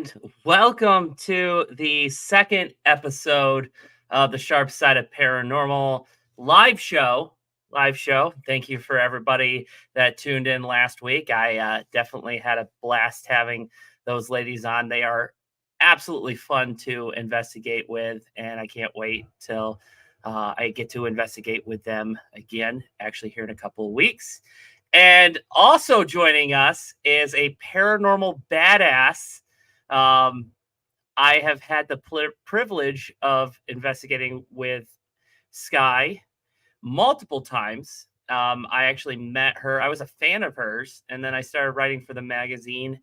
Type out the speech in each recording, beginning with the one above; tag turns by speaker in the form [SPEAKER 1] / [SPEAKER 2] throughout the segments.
[SPEAKER 1] And welcome to the second episode of the Sharp Side of Paranormal live show. Live show. Thank you for everybody that tuned in last week. I definitely had a blast having those ladies on. They are absolutely fun to investigate with, and I can't wait till I get to investigate with them again, actually, here in a couple of weeks. And also joining us is a paranormal badass. Um, I have had the privilege of investigating with Skye multiple times. I actually met her. I was a fan of hers, and then I started writing for the magazine,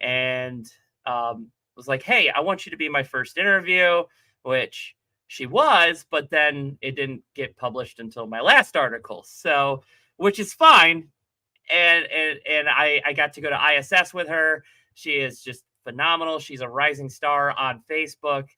[SPEAKER 1] and was like, "Hey, I want you to be my first interview," which she was, but then it didn't get published until my last article. So, which is fine, and I got to go to ISS with her. She is just phenomenal. She's a rising star on Facebook.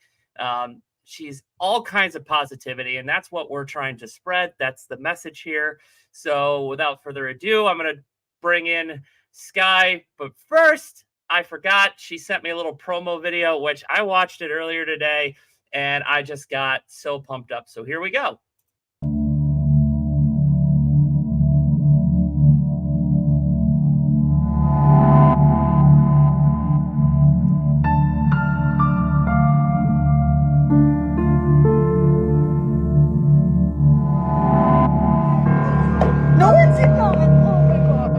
[SPEAKER 1] She's all kinds of positivity, and that's what we're trying to spread. That's the message here. So, without further ado, I'm going to bring in Skye. But first, I forgot she sent me a little promo video, which I watched it earlier today, and I just got so pumped up. So here we go.
[SPEAKER 2] No one's in comment. Oh my god.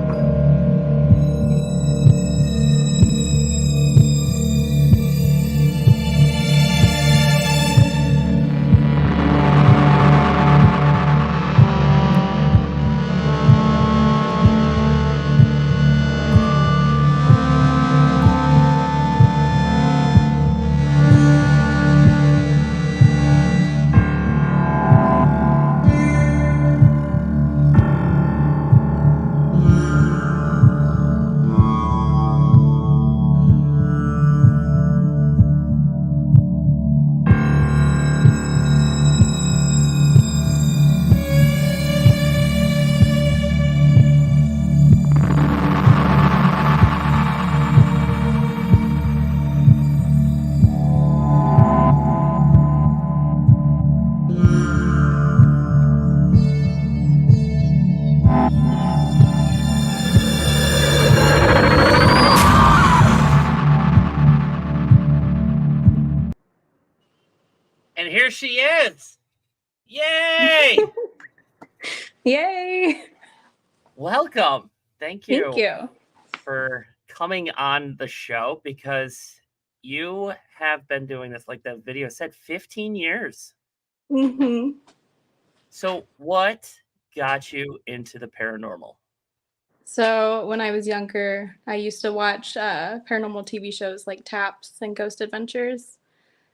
[SPEAKER 1] And here she is. Yay!
[SPEAKER 2] Yay.
[SPEAKER 1] Welcome. Thank
[SPEAKER 2] Thank
[SPEAKER 1] you
[SPEAKER 2] you.
[SPEAKER 1] for coming on the show because you have been doing this, like the video said, 15 years.
[SPEAKER 2] Mm-hmm.
[SPEAKER 1] So, what got you into the paranormal?
[SPEAKER 2] So when I was younger, I used to watch paranormal TV shows like Taps and Ghost Adventures.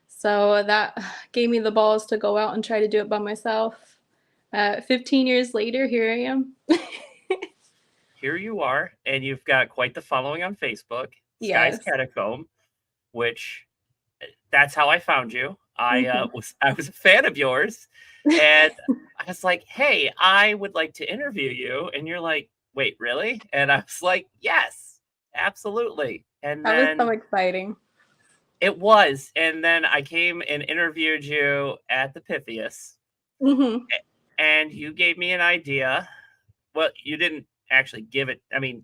[SPEAKER 2] So that gave me the balls to go out and try to do it by myself. 15 years later, here I am.
[SPEAKER 1] Here you are, and you've got quite the following on Facebook, Skye's
[SPEAKER 2] Yes.
[SPEAKER 1] Catacomb, which that's how I found you.
[SPEAKER 2] Mhm.
[SPEAKER 1] I was a fan of yours, and I was like, "Hey, I would like to interview you." And you're like, "Wait, really?" And I was like, "Yes, absolutely." And
[SPEAKER 2] That was so
[SPEAKER 1] then
[SPEAKER 2] exciting.
[SPEAKER 1] it was, and then I came and interviewed you at the Pythias,
[SPEAKER 2] Mm-hmm.
[SPEAKER 1] and you gave me an idea. Well, you didn't actually give it. I mean,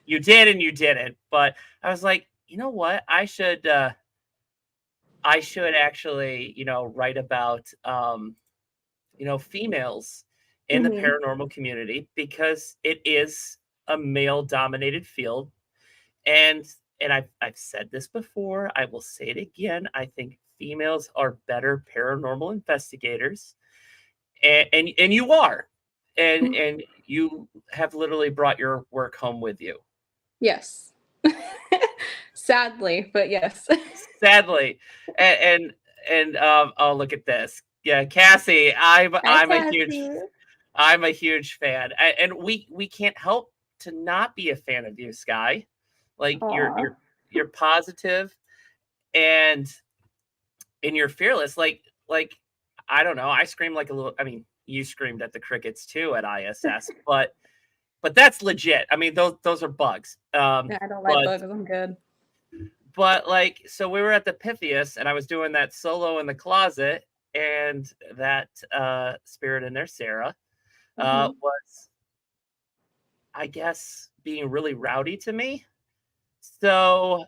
[SPEAKER 1] you did and you didn't, but I was like, you know what? I should actually, write about females in the
[SPEAKER 2] Mm-hmm.
[SPEAKER 1] paranormal community because it is a male dominated field. And I've said this before, I will say it again. I think females are better paranormal investigators. And you are. And you have literally brought your work home with you.
[SPEAKER 2] Yes. Sadly, but yes.
[SPEAKER 1] Sadly. And oh, look at this. Yeah, Cassie,
[SPEAKER 2] Hi, Cassie.
[SPEAKER 1] I'm a huge fan. And we can't help to not be a fan of you, Skye. Like
[SPEAKER 2] Aw.
[SPEAKER 1] you're positive and you're fearless. Like I don't know. I scream like a little. I mean, you screamed at the crickets too at ISS, but that's legit. I mean, those are bugs.
[SPEAKER 2] Yeah, I don't like
[SPEAKER 1] But
[SPEAKER 2] bugs. I'm good.
[SPEAKER 1] But like, so we were at the Pythias, and I was doing that solo in the closet, and that spirit in there, Sarah,
[SPEAKER 2] Hmm.
[SPEAKER 1] was, I guess, being really rowdy to me. So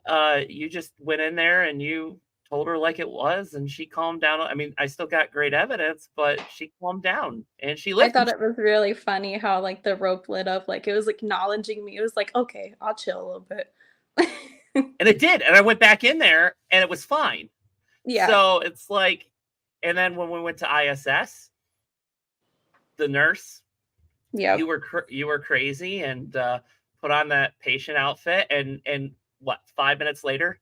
[SPEAKER 1] you just went in there and you told her like it was, and she calmed down. I mean, I still got great evidence, but she calmed down and she
[SPEAKER 2] I
[SPEAKER 1] left.
[SPEAKER 2] thought it was really funny how like the rope lit up, like it was acknowledging me. It was like, okay, I'll chill a little bit.
[SPEAKER 1] And it did. And I went back in there and it was fine.
[SPEAKER 2] Yeah.
[SPEAKER 1] So it's like, and then when we went to ISS, the nurse,
[SPEAKER 2] Yep.
[SPEAKER 1] you were crazy and put on that patient outfit, and what, 5 minutes later,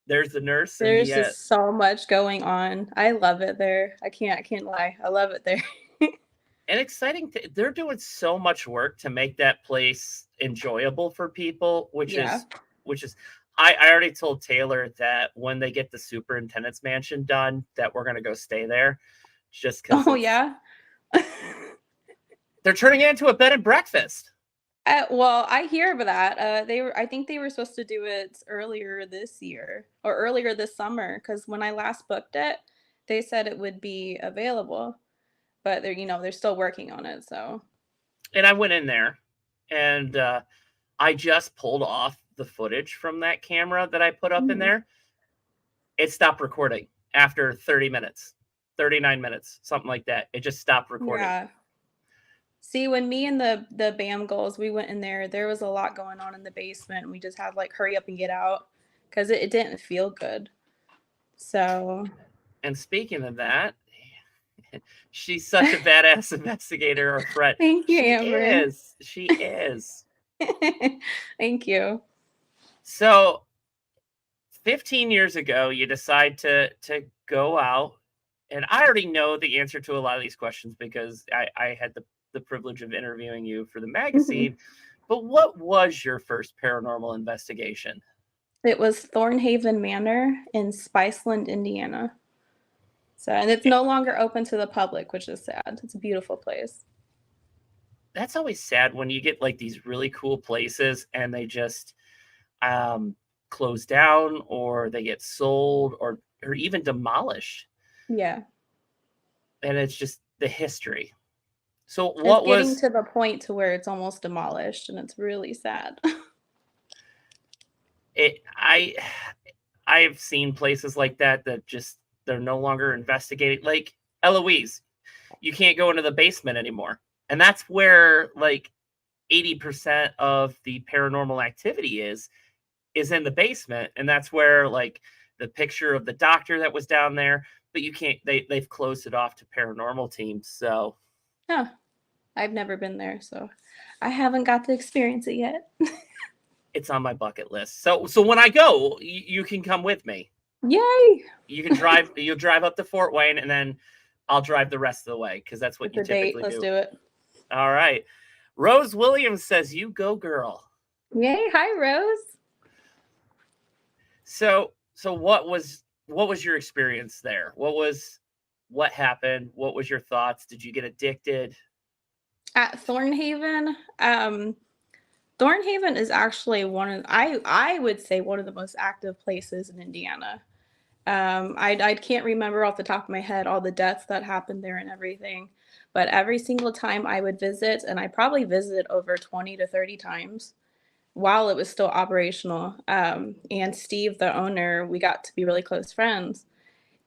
[SPEAKER 1] there's the nurse and
[SPEAKER 2] There's
[SPEAKER 1] the
[SPEAKER 2] just so much going on. I love it there. I can't lie. I love it there.
[SPEAKER 1] and exciting. They're doing so much work to make that place enjoyable for people,
[SPEAKER 2] Yeah.
[SPEAKER 1] which is. I already told Taylor that when they get the superintendent's mansion done, that we're gonna go stay there, just because
[SPEAKER 2] Oh
[SPEAKER 1] it's
[SPEAKER 2] yeah.
[SPEAKER 1] they're turning it into a bed and breakfast.
[SPEAKER 2] Well, I hear about that. I think they were supposed to do it earlier this year or earlier this summer because when I last booked it, they said it would be available, but they're still working on it. So,
[SPEAKER 1] And I went in there, and I just pulled off the footage from that camera that I put up in
[SPEAKER 2] mhm.
[SPEAKER 1] there. It stopped recording after 30 minutes, 39 minutes, something like that. It just stopped recording.
[SPEAKER 2] Yeah. See, when me and the BAM goals, we went in there was a lot going on in the basement. And we just had like hurry up and get out because it didn't feel good. So,
[SPEAKER 1] And speaking of that, she's such a badass investigator or threat.
[SPEAKER 2] thank you,
[SPEAKER 1] She
[SPEAKER 2] Amber.
[SPEAKER 1] is. She is.
[SPEAKER 2] Thank you.
[SPEAKER 1] So 15 years ago, you decide to go out, and I already know the answer to a lot of these questions because I had the privilege of interviewing you for the
[SPEAKER 2] Mhm.
[SPEAKER 1] magazine. But what was your first paranormal investigation?
[SPEAKER 2] It was Thornhaven Manor in Spiceland, Indiana. So, and it's
[SPEAKER 1] Eh,
[SPEAKER 2] no longer open to the public, which is sad. It's a beautiful place.
[SPEAKER 1] That's always sad when you get like these really cool places and they just um, close down, or they get sold, or even demolished,
[SPEAKER 2] Yeah.
[SPEAKER 1] and it's just the history. So
[SPEAKER 2] It's
[SPEAKER 1] what
[SPEAKER 2] getting
[SPEAKER 1] was
[SPEAKER 2] to the point to where it's almost demolished and it's really sad.
[SPEAKER 1] it? I've seen places like that that just they're no longer investigating. Like Eloise, you can't go into the basement anymore, and that's where like 80% of the paranormal activity is in the basement, and that's where like the picture of the doctor that was down there. But you can't. They've closed it off to paranormal teams, so
[SPEAKER 2] Huh. I've never been there, so I haven't got to experience it yet.
[SPEAKER 1] it's on my bucket list. So when I go, you can come with me.
[SPEAKER 2] Yay!
[SPEAKER 1] You can drive. You'll drive up to Fort Wayne, and then I'll drive the rest of the way because that's what
[SPEAKER 2] It's
[SPEAKER 1] you
[SPEAKER 2] a date.
[SPEAKER 1] typically
[SPEAKER 2] Let's
[SPEAKER 1] do.
[SPEAKER 2] do it.
[SPEAKER 1] All right. Rose Williams says, "You go, girl."
[SPEAKER 2] Yay! Hi, Rose.
[SPEAKER 1] So what was your experience there? What happened? What was your thoughts? Did you get addicted?
[SPEAKER 2] At Thornhaven, Thornhaven is actually I would say one of the most active places in Indiana. I can't remember off the top of my head all the deaths that happened there and everything, but every single time I would visit, and I probably visited over 20 to 30 times while it was still operational. And Steve, the owner, we got to be really close friends.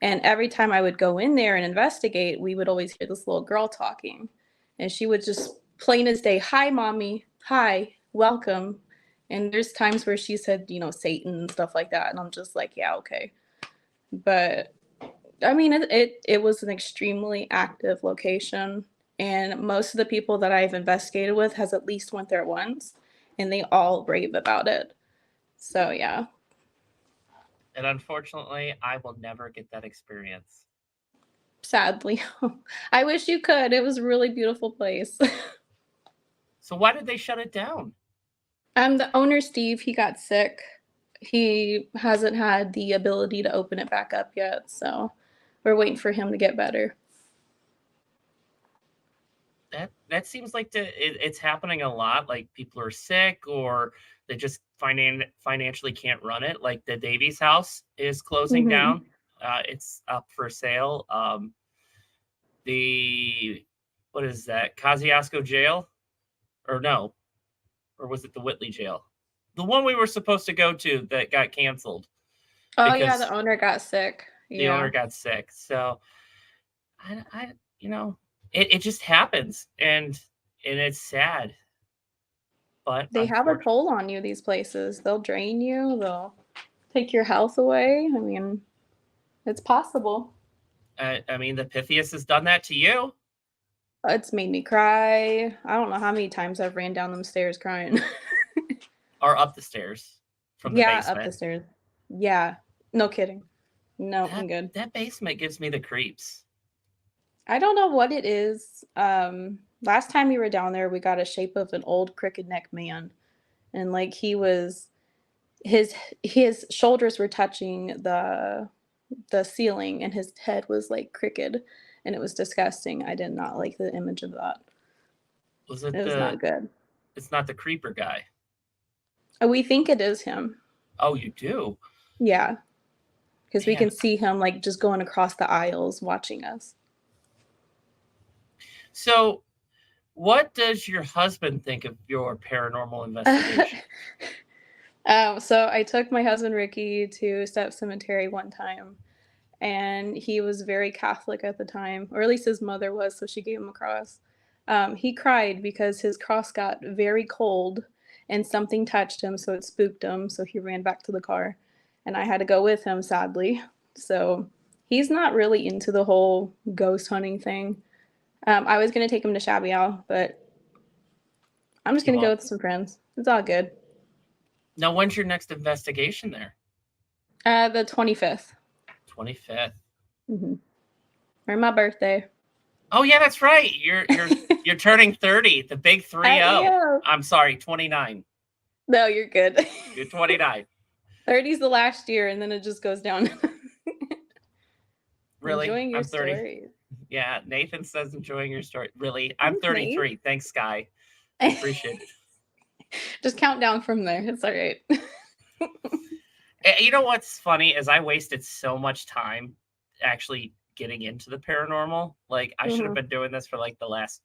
[SPEAKER 2] And every time I would go in there and investigate, we would always hear this little girl talking. And she would just plain as day, hi, mommy, hi, welcome. And there's times where she said, Satan and stuff like that. And I'm just like, yeah, okay. But I mean, it was an extremely active location. And most of the people that I've investigated with has at least went there once, and they all rave about it. So yeah,
[SPEAKER 1] And unfortunately, I will never get that experience.
[SPEAKER 2] sadly. I wish you could. It was a really beautiful place.
[SPEAKER 1] So why did they shut it down?
[SPEAKER 2] The owner, Steve, he got sick. He hasn't had the ability to open it back up yet, so we're waiting for him to get better.
[SPEAKER 1] That seems like it's happening a lot. Like people are sick or they just financially can't run it. Like the Davies house is closing
[SPEAKER 2] Hmm.
[SPEAKER 1] down. It's up for sale. The what is that? Kosciuszko jail? Or no? Or was it the Whitley jail? The one we were supposed to go to that got canceled
[SPEAKER 2] Oh yeah, the
[SPEAKER 1] because
[SPEAKER 2] owner got sick.
[SPEAKER 1] the owner
[SPEAKER 2] Yeah.
[SPEAKER 1] got sick. So I it just happens and it's sad. But
[SPEAKER 2] They have a
[SPEAKER 1] unfortunately,
[SPEAKER 2] toll on you, these places. They'll drain you, they'll take your health away. I mean, it's possible.
[SPEAKER 1] I mean, the Pythias has done that to you
[SPEAKER 2] It's made me cry. I don't know how many times I've ran down them stairs crying.
[SPEAKER 1] or up the stairs from the
[SPEAKER 2] Yeah, up the
[SPEAKER 1] basement.
[SPEAKER 2] stairs. Yeah. No kidding. No, I'm
[SPEAKER 1] That
[SPEAKER 2] good.
[SPEAKER 1] that basement gives me the creeps.
[SPEAKER 2] I don't know what it is. Last time we were down there, we got a shape of an old crooked neck man, and like he was his shoulders were touching the ceiling, and his head was like crooked, and it was disgusting. I did not like the image of that.
[SPEAKER 1] Was
[SPEAKER 2] It
[SPEAKER 1] it
[SPEAKER 2] was not good.
[SPEAKER 1] it's not the creeper guy.
[SPEAKER 2] We think it is him.
[SPEAKER 1] Oh, you do?
[SPEAKER 2] Yeah, because we
[SPEAKER 1] Man.
[SPEAKER 2] can see him like just going across the aisles watching us.
[SPEAKER 1] So, what does your husband think of your paranormal investigation?
[SPEAKER 2] So I took my husband Ricky to Step Cemetery one time, and he was very Catholic at the time, or at least his mother was, so she gave him a cross. He cried because his cross got very cold and something touched him, so it spooked him, so he ran back to the car. And I had to go with him, sadly. So he's not really into the whole ghost hunting thing. I was going to take him to Shabby Owl, but I'm just
[SPEAKER 1] You
[SPEAKER 2] going to go
[SPEAKER 1] won't.
[SPEAKER 2] with some friends. It's all good.
[SPEAKER 1] Now, when's your next investigation there?
[SPEAKER 2] The 25th.
[SPEAKER 1] 25th.
[SPEAKER 2] Mm-hmm. For my birthday.
[SPEAKER 1] Oh yeah, that's right. You're turning 30, the big 30.
[SPEAKER 2] Yeah.
[SPEAKER 1] I'm sorry, 29.
[SPEAKER 2] No, you're good.
[SPEAKER 1] You're 29.
[SPEAKER 2] 30's the last year, and then it just goes down.
[SPEAKER 1] Really?
[SPEAKER 2] Enjoying your
[SPEAKER 1] I'm 30.
[SPEAKER 2] stories.
[SPEAKER 1] Yeah, Nathan says enjoying your story. Really? I'm
[SPEAKER 2] Thanks,
[SPEAKER 1] 33.
[SPEAKER 2] Nate.
[SPEAKER 1] Thanks, Skye. I appreciate it.
[SPEAKER 2] Just count down from there. It's all right.
[SPEAKER 1] You know what's funny is I wasted so much time actually getting into the paranormal. Like I should have been doing this for like the last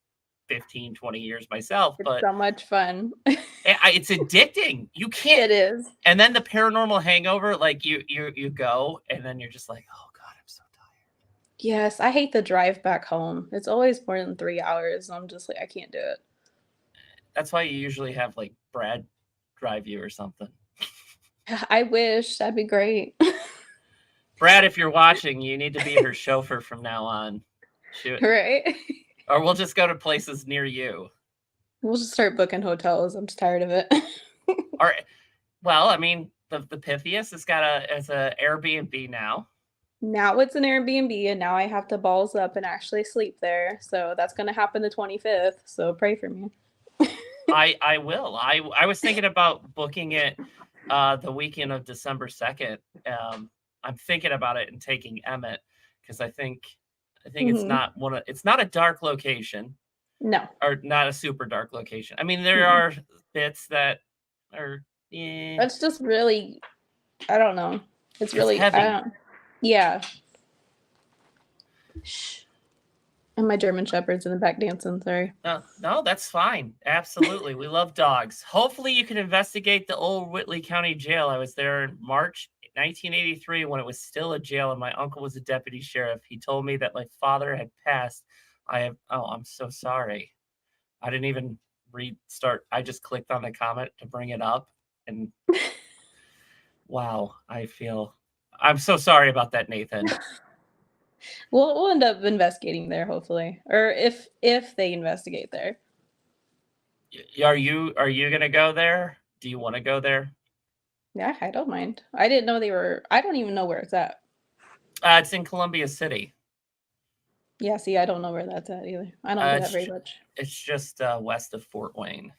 [SPEAKER 1] 15, 20 years myself,
[SPEAKER 2] It's
[SPEAKER 1] but
[SPEAKER 2] so much fun.
[SPEAKER 1] it's addicting. You can't.
[SPEAKER 2] It is.
[SPEAKER 1] And then the paranormal hangover, like you go and then you're just like, oh God, I'm so tired.
[SPEAKER 2] Yes, I hate the drive back home. It's always more than 3 hours. I'm just like, I can't do it.
[SPEAKER 1] That's why you usually have like Brad drive you or something.
[SPEAKER 2] I wish. That'd be great.
[SPEAKER 1] Brad, if you're watching, you need to be her chauffeur from now on. Shoot.
[SPEAKER 2] Right?
[SPEAKER 1] Or we'll just go to places near you.
[SPEAKER 2] We'll just start booking hotels. I'm just tired of it.
[SPEAKER 1] Or, well, I mean, the Pythias has got it's a Airbnb now.
[SPEAKER 2] Now it's an Airbnb, and now I have to balls up and actually sleep there. So that's going to happen the 25th. So pray for me.
[SPEAKER 1] I will. I was thinking about booking it the weekend of December 2nd. I'm thinking about it and taking Emmett because I think it's not it's not a dark location.
[SPEAKER 2] No.
[SPEAKER 1] Or not a super dark location. I mean, there are bits that are
[SPEAKER 2] It's just really, I don't know. It's really
[SPEAKER 1] heavy.
[SPEAKER 2] Yeah. Shh. And my German Shepherd's in the back dancing, sorry.
[SPEAKER 1] No, that's fine. Absolutely. We love dogs. Hopefully you can investigate the old Whitley County Jail. I was there in March 1983 when it was still a jail and my uncle was a deputy sheriff. He told me that my father had passed. I'm so sorry. I didn't even restart. I just clicked on the comment to bring it up and wow, I'm so sorry about that, Nathan.
[SPEAKER 2] We'll end up investigating there, hopefully, or if they investigate there.
[SPEAKER 1] Are you gonna go there? Do you want to go there?
[SPEAKER 2] Yeah, I don't mind. I didn't know they were. I don't even know where it's at.
[SPEAKER 1] It's in Columbia City.
[SPEAKER 2] Yeah, see, I don't know where that's at either. I don't do that very much.
[SPEAKER 1] It's just west of Fort Wayne.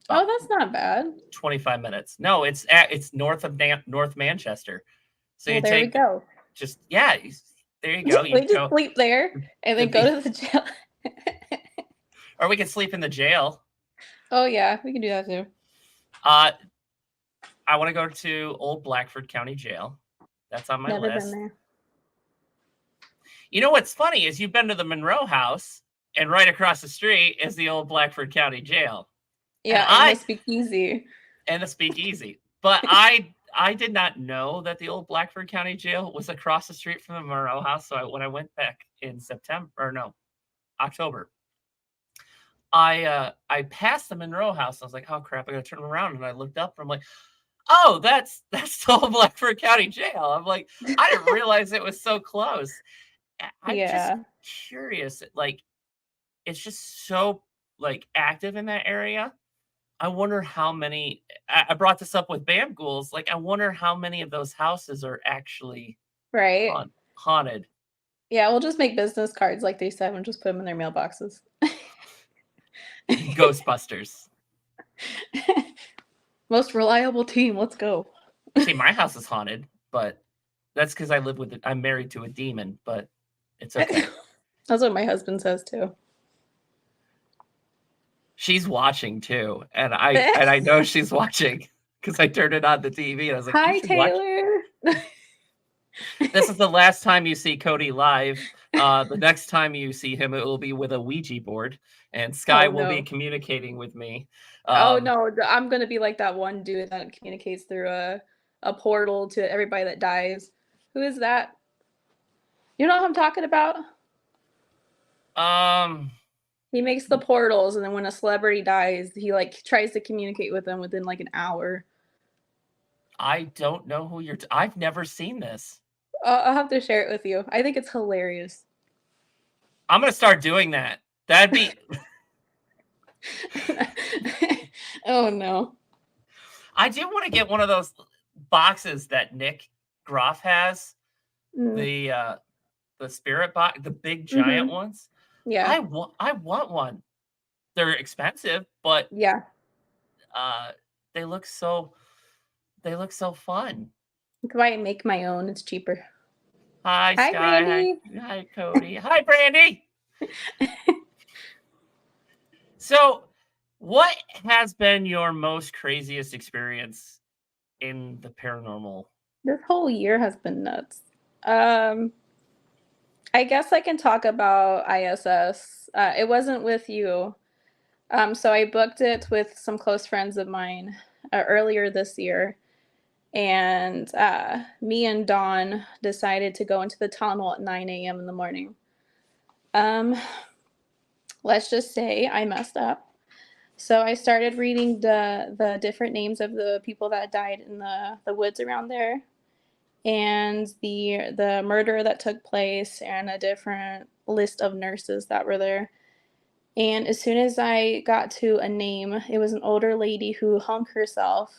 [SPEAKER 2] Oh, that's not bad.
[SPEAKER 1] 25 minutes. No, it's north of North Manchester. So
[SPEAKER 2] well, there we go.
[SPEAKER 1] Just there you go.
[SPEAKER 2] We just sleep there and then go to the jail.
[SPEAKER 1] Or we can sleep in the jail.
[SPEAKER 2] Oh yeah, we can do that too.
[SPEAKER 1] I want to go to Old Blackford County Jail. That's on my
[SPEAKER 2] Never been
[SPEAKER 1] list.
[SPEAKER 2] there.
[SPEAKER 1] You know what's funny is you've been to the Monroe House, and right across the street is the Old Blackford County Jail.
[SPEAKER 2] Yeah, and the speakeasy.
[SPEAKER 1] And the speakeasy. But I did not know that the Old Blackford County Jail was across the street from the Monroe House. So when I went back in October, I passed the Monroe House. I was like, oh crap, I gotta turn around. And I looked up and I'm like, oh, that's the Old Blackford County Jail. I'm like, I didn't realize it was so close. I'm just
[SPEAKER 2] Yeah.
[SPEAKER 1] curious. Like, it's just so like active in that area. I wonder how many. I brought this up with Bam Ghouls. Like, I wonder how many of those houses are actually
[SPEAKER 2] Right.
[SPEAKER 1] haunted.
[SPEAKER 2] Yeah, we'll just make business cards like they said and just put them in their mailboxes.
[SPEAKER 1] Ghostbusters.
[SPEAKER 2] Most reliable team. Let's go.
[SPEAKER 1] See, my house is haunted, but that's because I live with it. I'm married to a demon, but it's okay.
[SPEAKER 2] That's what my husband says too.
[SPEAKER 1] She's watching too, and I know she's watching because I turned it on the TV and I was like,
[SPEAKER 2] Hi,
[SPEAKER 1] "You should watch."
[SPEAKER 2] Taylor.
[SPEAKER 1] This is the last time you see Cody live. The next time you see him, it will be with a Ouija board, and Skye will be communicating with me.
[SPEAKER 2] Oh no, I'm gonna be like that one dude that communicates through a portal to everybody that dies. Who is that? You know what I'm talking about? He makes the portals, and then when a celebrity dies, he like tries to communicate with them within like an hour.
[SPEAKER 1] I don't know who you're. I've never seen this.
[SPEAKER 2] I'll have to share it with you. I think it's hilarious.
[SPEAKER 1] I'm gonna start doing that. That'd be.
[SPEAKER 2] Oh no.
[SPEAKER 1] I do want to get one of those boxes that Nick Groff has. The spirit box, the big giant ones.
[SPEAKER 2] Yeah.
[SPEAKER 1] I want one. They're expensive, but
[SPEAKER 2] yeah,
[SPEAKER 1] they look so fun.
[SPEAKER 2] If I make my own, it's cheaper.
[SPEAKER 1] Hi,
[SPEAKER 2] Hi,
[SPEAKER 1] Skye.
[SPEAKER 2] Brandy.
[SPEAKER 1] Hi, Cody. Hi, Brandy. So, what has been your most craziest experience in the paranormal?
[SPEAKER 2] This whole year has been nuts. I guess I can talk about ISS. It wasn't with you. So I booked it with some close friends of mine earlier this year. And me and Dawn decided to go into the tunnel at 9 a.m. in the morning. Let's just say I messed up. So I started reading the different names of the people that died in the woods around there, and the murder that took place, and a different list of nurses that were there. And as soon as I got to a name, it was an older lady who hung herself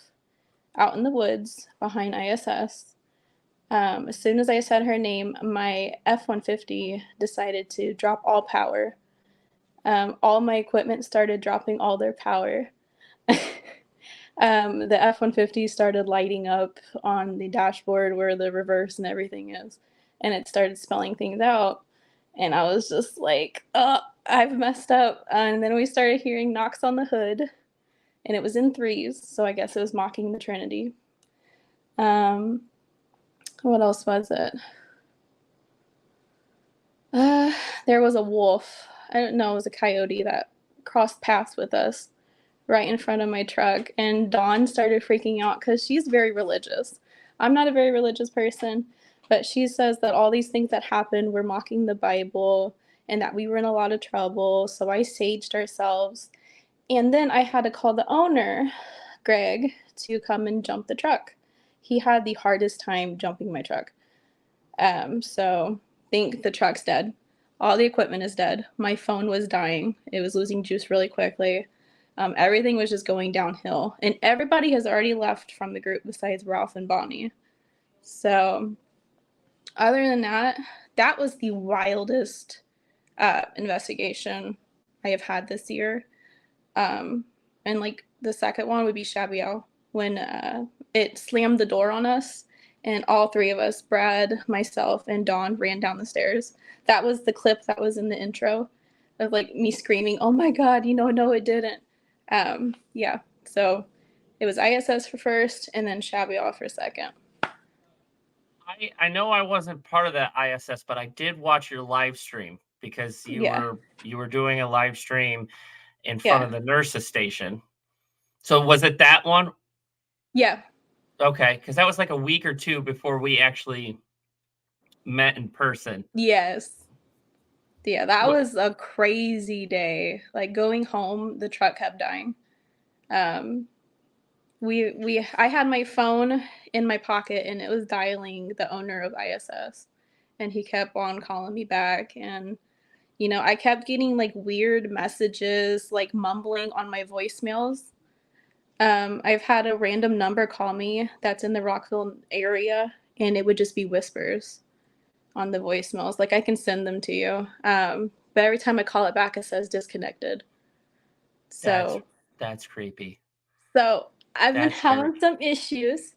[SPEAKER 2] out in the woods behind ISS. As soon as I said her name, my F-150 decided to drop all power. All my equipment started dropping all their power. The F-150 started lighting up on the dashboard where the reverse and everything is, and it started spelling things out. And I was just like, oh, I've messed up. And then we started hearing knocks on the hood, and it was in threes, so I guess it was mocking the Trinity. What else was it? There was a wolf. I don't know, it was a coyote that crossed paths with us right in front of my truck. And Dawn started freaking out because she's very religious. I'm not a very religious person, but she says that all these things that happened were mocking the Bible and that we were in a lot of trouble. So I saged ourselves. And then I had to call the owner, Greg, to come and jump the truck. He had the hardest time jumping my truck. So I think the truck's dead. All the equipment is dead. My phone was dying. It was losing juice really quickly. Everything was just going downhill. And everybody has already left from the group besides Ralph and Bonnie. So other than that, that was the wildest investigation I have had this year. And like the second one would be Shabiao, when it slammed the door on us and all three of us, Brad, myself, and Dawn, ran down the stairs. That was the clip that was in the intro. of like me screaming, "Oh my God, no, it didn't." Yeah. So it was ISS for first, and then Shabby for second.
[SPEAKER 1] I know I wasn't part of that ISS, but I did watch your live stream because
[SPEAKER 2] Yeah.
[SPEAKER 1] you were doing a live stream in front
[SPEAKER 2] Yeah.
[SPEAKER 1] of the nurses station. So was it that one?
[SPEAKER 2] Yeah.
[SPEAKER 1] Okay, because that was like a week or two before we actually met in person.
[SPEAKER 2] Yes. Yeah, that
[SPEAKER 1] What?
[SPEAKER 2] was a crazy day. Like going home, the truck kept dying. Um, I had my phone in my pocket and it was dialing the owner of ISS, and he kept on calling me back, and I kept getting like weird messages, like mumbling on my voicemails. I've had a random number call me that's in the Rockville area, and it would just be whispers on the voicemails. Like I can send them to you. But every time I call it back, it says disconnected.
[SPEAKER 1] That's
[SPEAKER 2] So,
[SPEAKER 1] that's creepy.
[SPEAKER 2] so I've been
[SPEAKER 1] That's very.
[SPEAKER 2] having some issues,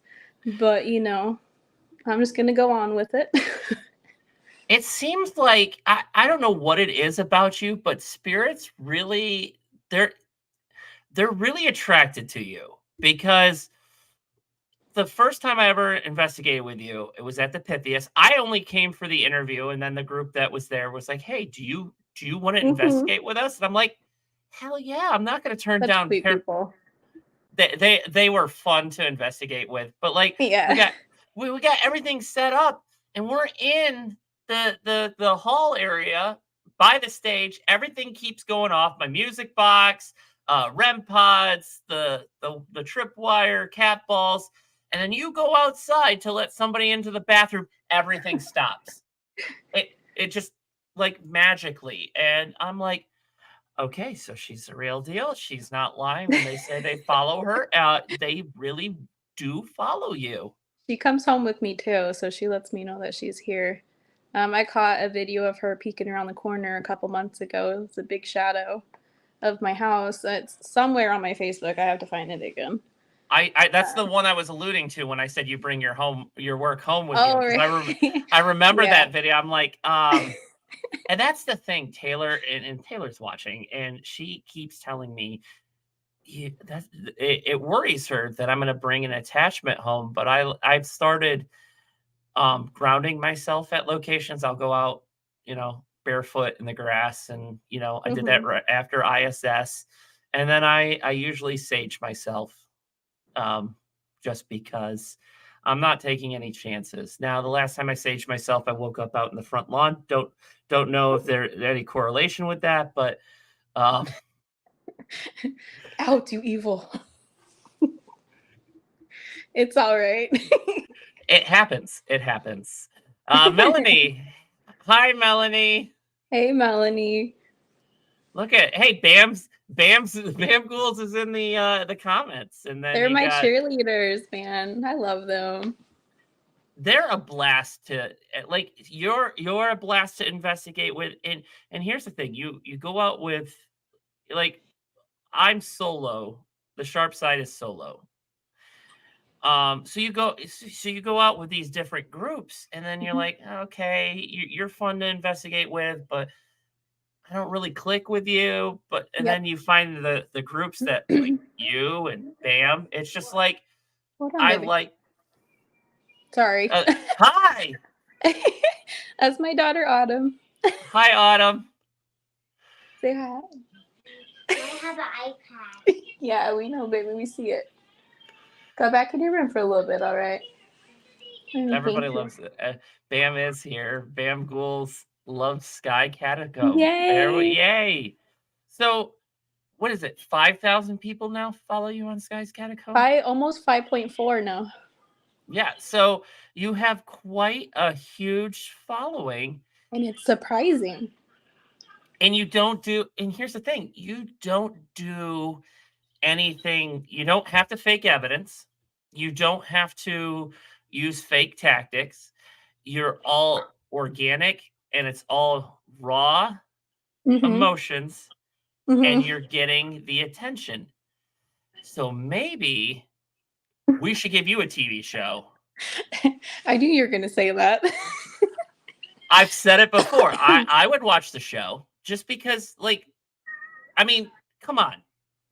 [SPEAKER 2] but I'm just gonna go on with it.
[SPEAKER 1] It seems like I don't know what it is about you, but spirits really they're they're really attracted to you because the first time I ever investigated with you, it was at the Pythias. I only came for the interview, and then the group that was there was like, "Hey, do you want to
[SPEAKER 2] Hmm.
[SPEAKER 1] investigate with us?" And I'm like, "Hell yeah! I'm not going to turn
[SPEAKER 2] Such
[SPEAKER 1] down."
[SPEAKER 2] sweet people.
[SPEAKER 1] They were fun to investigate with, but like we
[SPEAKER 2] Yeah.
[SPEAKER 1] got we got everything set up, and we're in the hall area by the stage. Everything keeps going off. My music box, REM pods, the tripwire, cat balls, and then you go outside to let somebody into the bathroom. Everything stops. It just like magically, and I'm like, okay, so she's the real deal. She's not lying when they say they follow her. They really do follow you.
[SPEAKER 2] She comes home with me too, so she lets me know that she's here. I caught a video of her peeking around the corner a couple months ago. It was a big shadow of my house. It's somewhere on my Facebook. I have to find it again.
[SPEAKER 1] I that's the
[SPEAKER 2] Uh,
[SPEAKER 1] one I was alluding to when I said you bring your work home with you
[SPEAKER 2] oh,
[SPEAKER 1] because
[SPEAKER 2] right.
[SPEAKER 1] I remember
[SPEAKER 2] Yeah.
[SPEAKER 1] that video. I'm like, and that's the thing, Taylor, and Taylor's watching, and she keeps telling me that it worries her that I'm going to bring an attachment home. But I've started grounding myself at locations. I'll go out, barefoot in the grass, and I did that
[SPEAKER 2] Hmm.
[SPEAKER 1] right after ISS, and then I usually sage myself, um, just because I'm not taking any chances. Now, the last time I saged myself, I woke up out in the front lawn. Don't know if there's any correlation with that, but um,
[SPEAKER 2] Out, you evil. It's all right.
[SPEAKER 1] it happens. It happens. Melanie, hi, Melanie.
[SPEAKER 2] Hey, Melanie.
[SPEAKER 1] Look at hey Bam Ghouls is in the comments, and then
[SPEAKER 2] They're
[SPEAKER 1] you
[SPEAKER 2] my
[SPEAKER 1] got
[SPEAKER 2] cheerleaders, man. I love them.
[SPEAKER 1] they're a blast to like you're a blast to investigate with, and here's the thing, you go out with like I'm solo, the sharp side is solo. So you go out with these different groups, and then you're
[SPEAKER 2] Mhm.
[SPEAKER 1] like, okay, you're fun to investigate with, but I don't really click with you, but and
[SPEAKER 2] Yep.
[SPEAKER 1] then you find the groups that like you and Bam. It's just like
[SPEAKER 2] Hold on,
[SPEAKER 1] I
[SPEAKER 2] baby.
[SPEAKER 1] like
[SPEAKER 2] Sorry.
[SPEAKER 1] hi.
[SPEAKER 2] That's my daughter, Autumn.
[SPEAKER 1] Hi Autumn.
[SPEAKER 2] Say hi.
[SPEAKER 3] I have an iPad.
[SPEAKER 2] Yeah, we know, baby. We see it. Go back in your room for a little bit, all right?
[SPEAKER 1] Everybody
[SPEAKER 2] Thank you.
[SPEAKER 1] loves it. Bam is here. Bam Ghouls loves Skye Catacomb.
[SPEAKER 2] Yay!
[SPEAKER 1] Yay. So what is it? 5,000 people now follow you on Sky's Catacomb?
[SPEAKER 2] Almost 5.4 now.
[SPEAKER 1] Yeah. So you have quite a huge following.
[SPEAKER 2] And it's surprising.
[SPEAKER 1] And you don't do, and here's the thing, you don't do anything, you don't have to fake evidence. You don't have to use fake tactics. You're all organic and it's all raw
[SPEAKER 2] Mm-hmm.
[SPEAKER 1] emotions, and
[SPEAKER 2] Mm-hmm.
[SPEAKER 1] you're getting the attention. So maybe we should give you a TV show.
[SPEAKER 2] I knew you were gonna say that.
[SPEAKER 1] I've said it before. I would watch the show. just because, like, I mean, come on.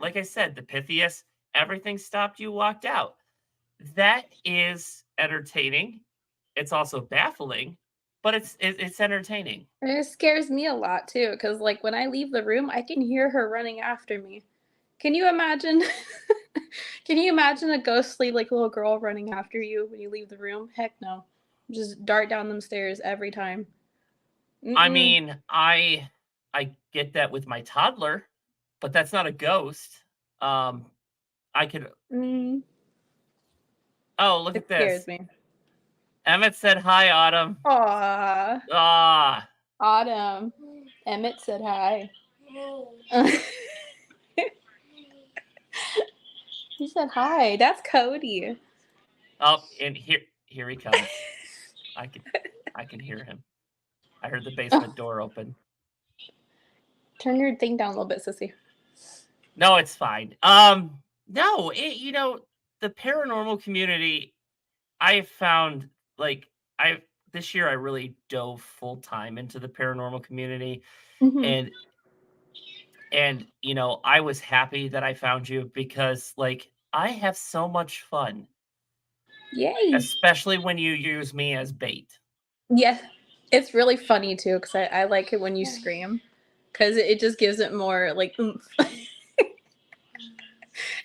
[SPEAKER 1] Like I said, the Pythias, everything stopped, you walked out. That is entertaining. It's also baffling, but it's entertaining.
[SPEAKER 2] And it scares me a lot too, because like when I leave the room, I can hear her running after me. Can you imagine? Can you imagine a ghostly like little girl running after you when you leave the room? Heck no. Just dart down them stairs every time.
[SPEAKER 1] I
[SPEAKER 2] Mm-mm.
[SPEAKER 1] mean, I get that with my toddler, but that's not a ghost. I could
[SPEAKER 2] Mm,
[SPEAKER 1] Oh, look
[SPEAKER 2] it
[SPEAKER 1] at
[SPEAKER 2] scares
[SPEAKER 1] this.
[SPEAKER 2] me.
[SPEAKER 1] Emmett said hi, Autumn.
[SPEAKER 2] Aw,
[SPEAKER 1] Ah,
[SPEAKER 2] Autumn. Emmett said hi.
[SPEAKER 3] Hey.
[SPEAKER 2] He said hi. That's Cody.
[SPEAKER 1] oh, and here he comes. I can hear him. I heard the basement door open.
[SPEAKER 2] Turn your thing down a little bit, sissy.
[SPEAKER 1] No, it's fine. No, the paranormal community, I found like I this year I really dove full time into the paranormal community,
[SPEAKER 2] Mm-hmm.
[SPEAKER 1] and I was happy that I found you because like I have so much fun,
[SPEAKER 2] Yay.
[SPEAKER 1] especially when you use me as bait.
[SPEAKER 2] Yeah, it's really funny too because I like it when you scream because it just gives it more like oomph.
[SPEAKER 1] I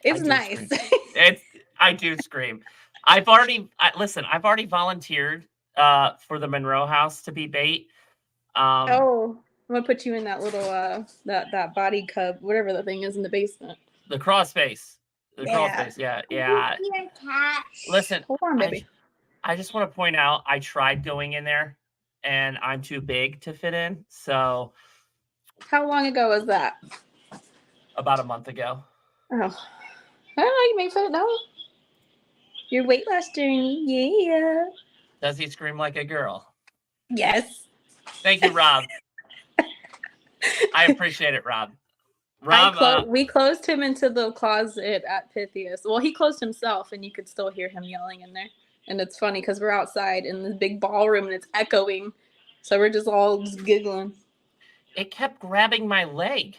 [SPEAKER 2] It's
[SPEAKER 1] do
[SPEAKER 2] nice.
[SPEAKER 1] scream. I do scream. Listen, I've already volunteered for the Monroe house to be bait.
[SPEAKER 2] Oh, I'm gonna put you in that little that body cub, whatever the thing is in the basement.
[SPEAKER 1] The crawl space. The crawl
[SPEAKER 2] Yeah.
[SPEAKER 1] space. Yeah,
[SPEAKER 3] Your
[SPEAKER 1] yeah.
[SPEAKER 3] cat.
[SPEAKER 1] Listen,
[SPEAKER 2] Hold on,
[SPEAKER 1] I
[SPEAKER 2] baby.
[SPEAKER 1] I just want to point out I tried going in there and I'm too big to fit in. So
[SPEAKER 2] How long ago was that?
[SPEAKER 1] about a month ago.
[SPEAKER 2] Oh, I like make fun. No, your weight loss journey. Yeah.
[SPEAKER 1] Does he scream like a girl?
[SPEAKER 2] Yes.
[SPEAKER 1] Thank you, Rob. I appreciate it, Rob. Rob,
[SPEAKER 2] We closed him into the closet at Pythias. Well, he closed himself, and you could still hear him yelling in there. And it's funny because we're outside in this big ballroom and it's echoing, so we're just all just giggling.
[SPEAKER 1] it kept grabbing my leg.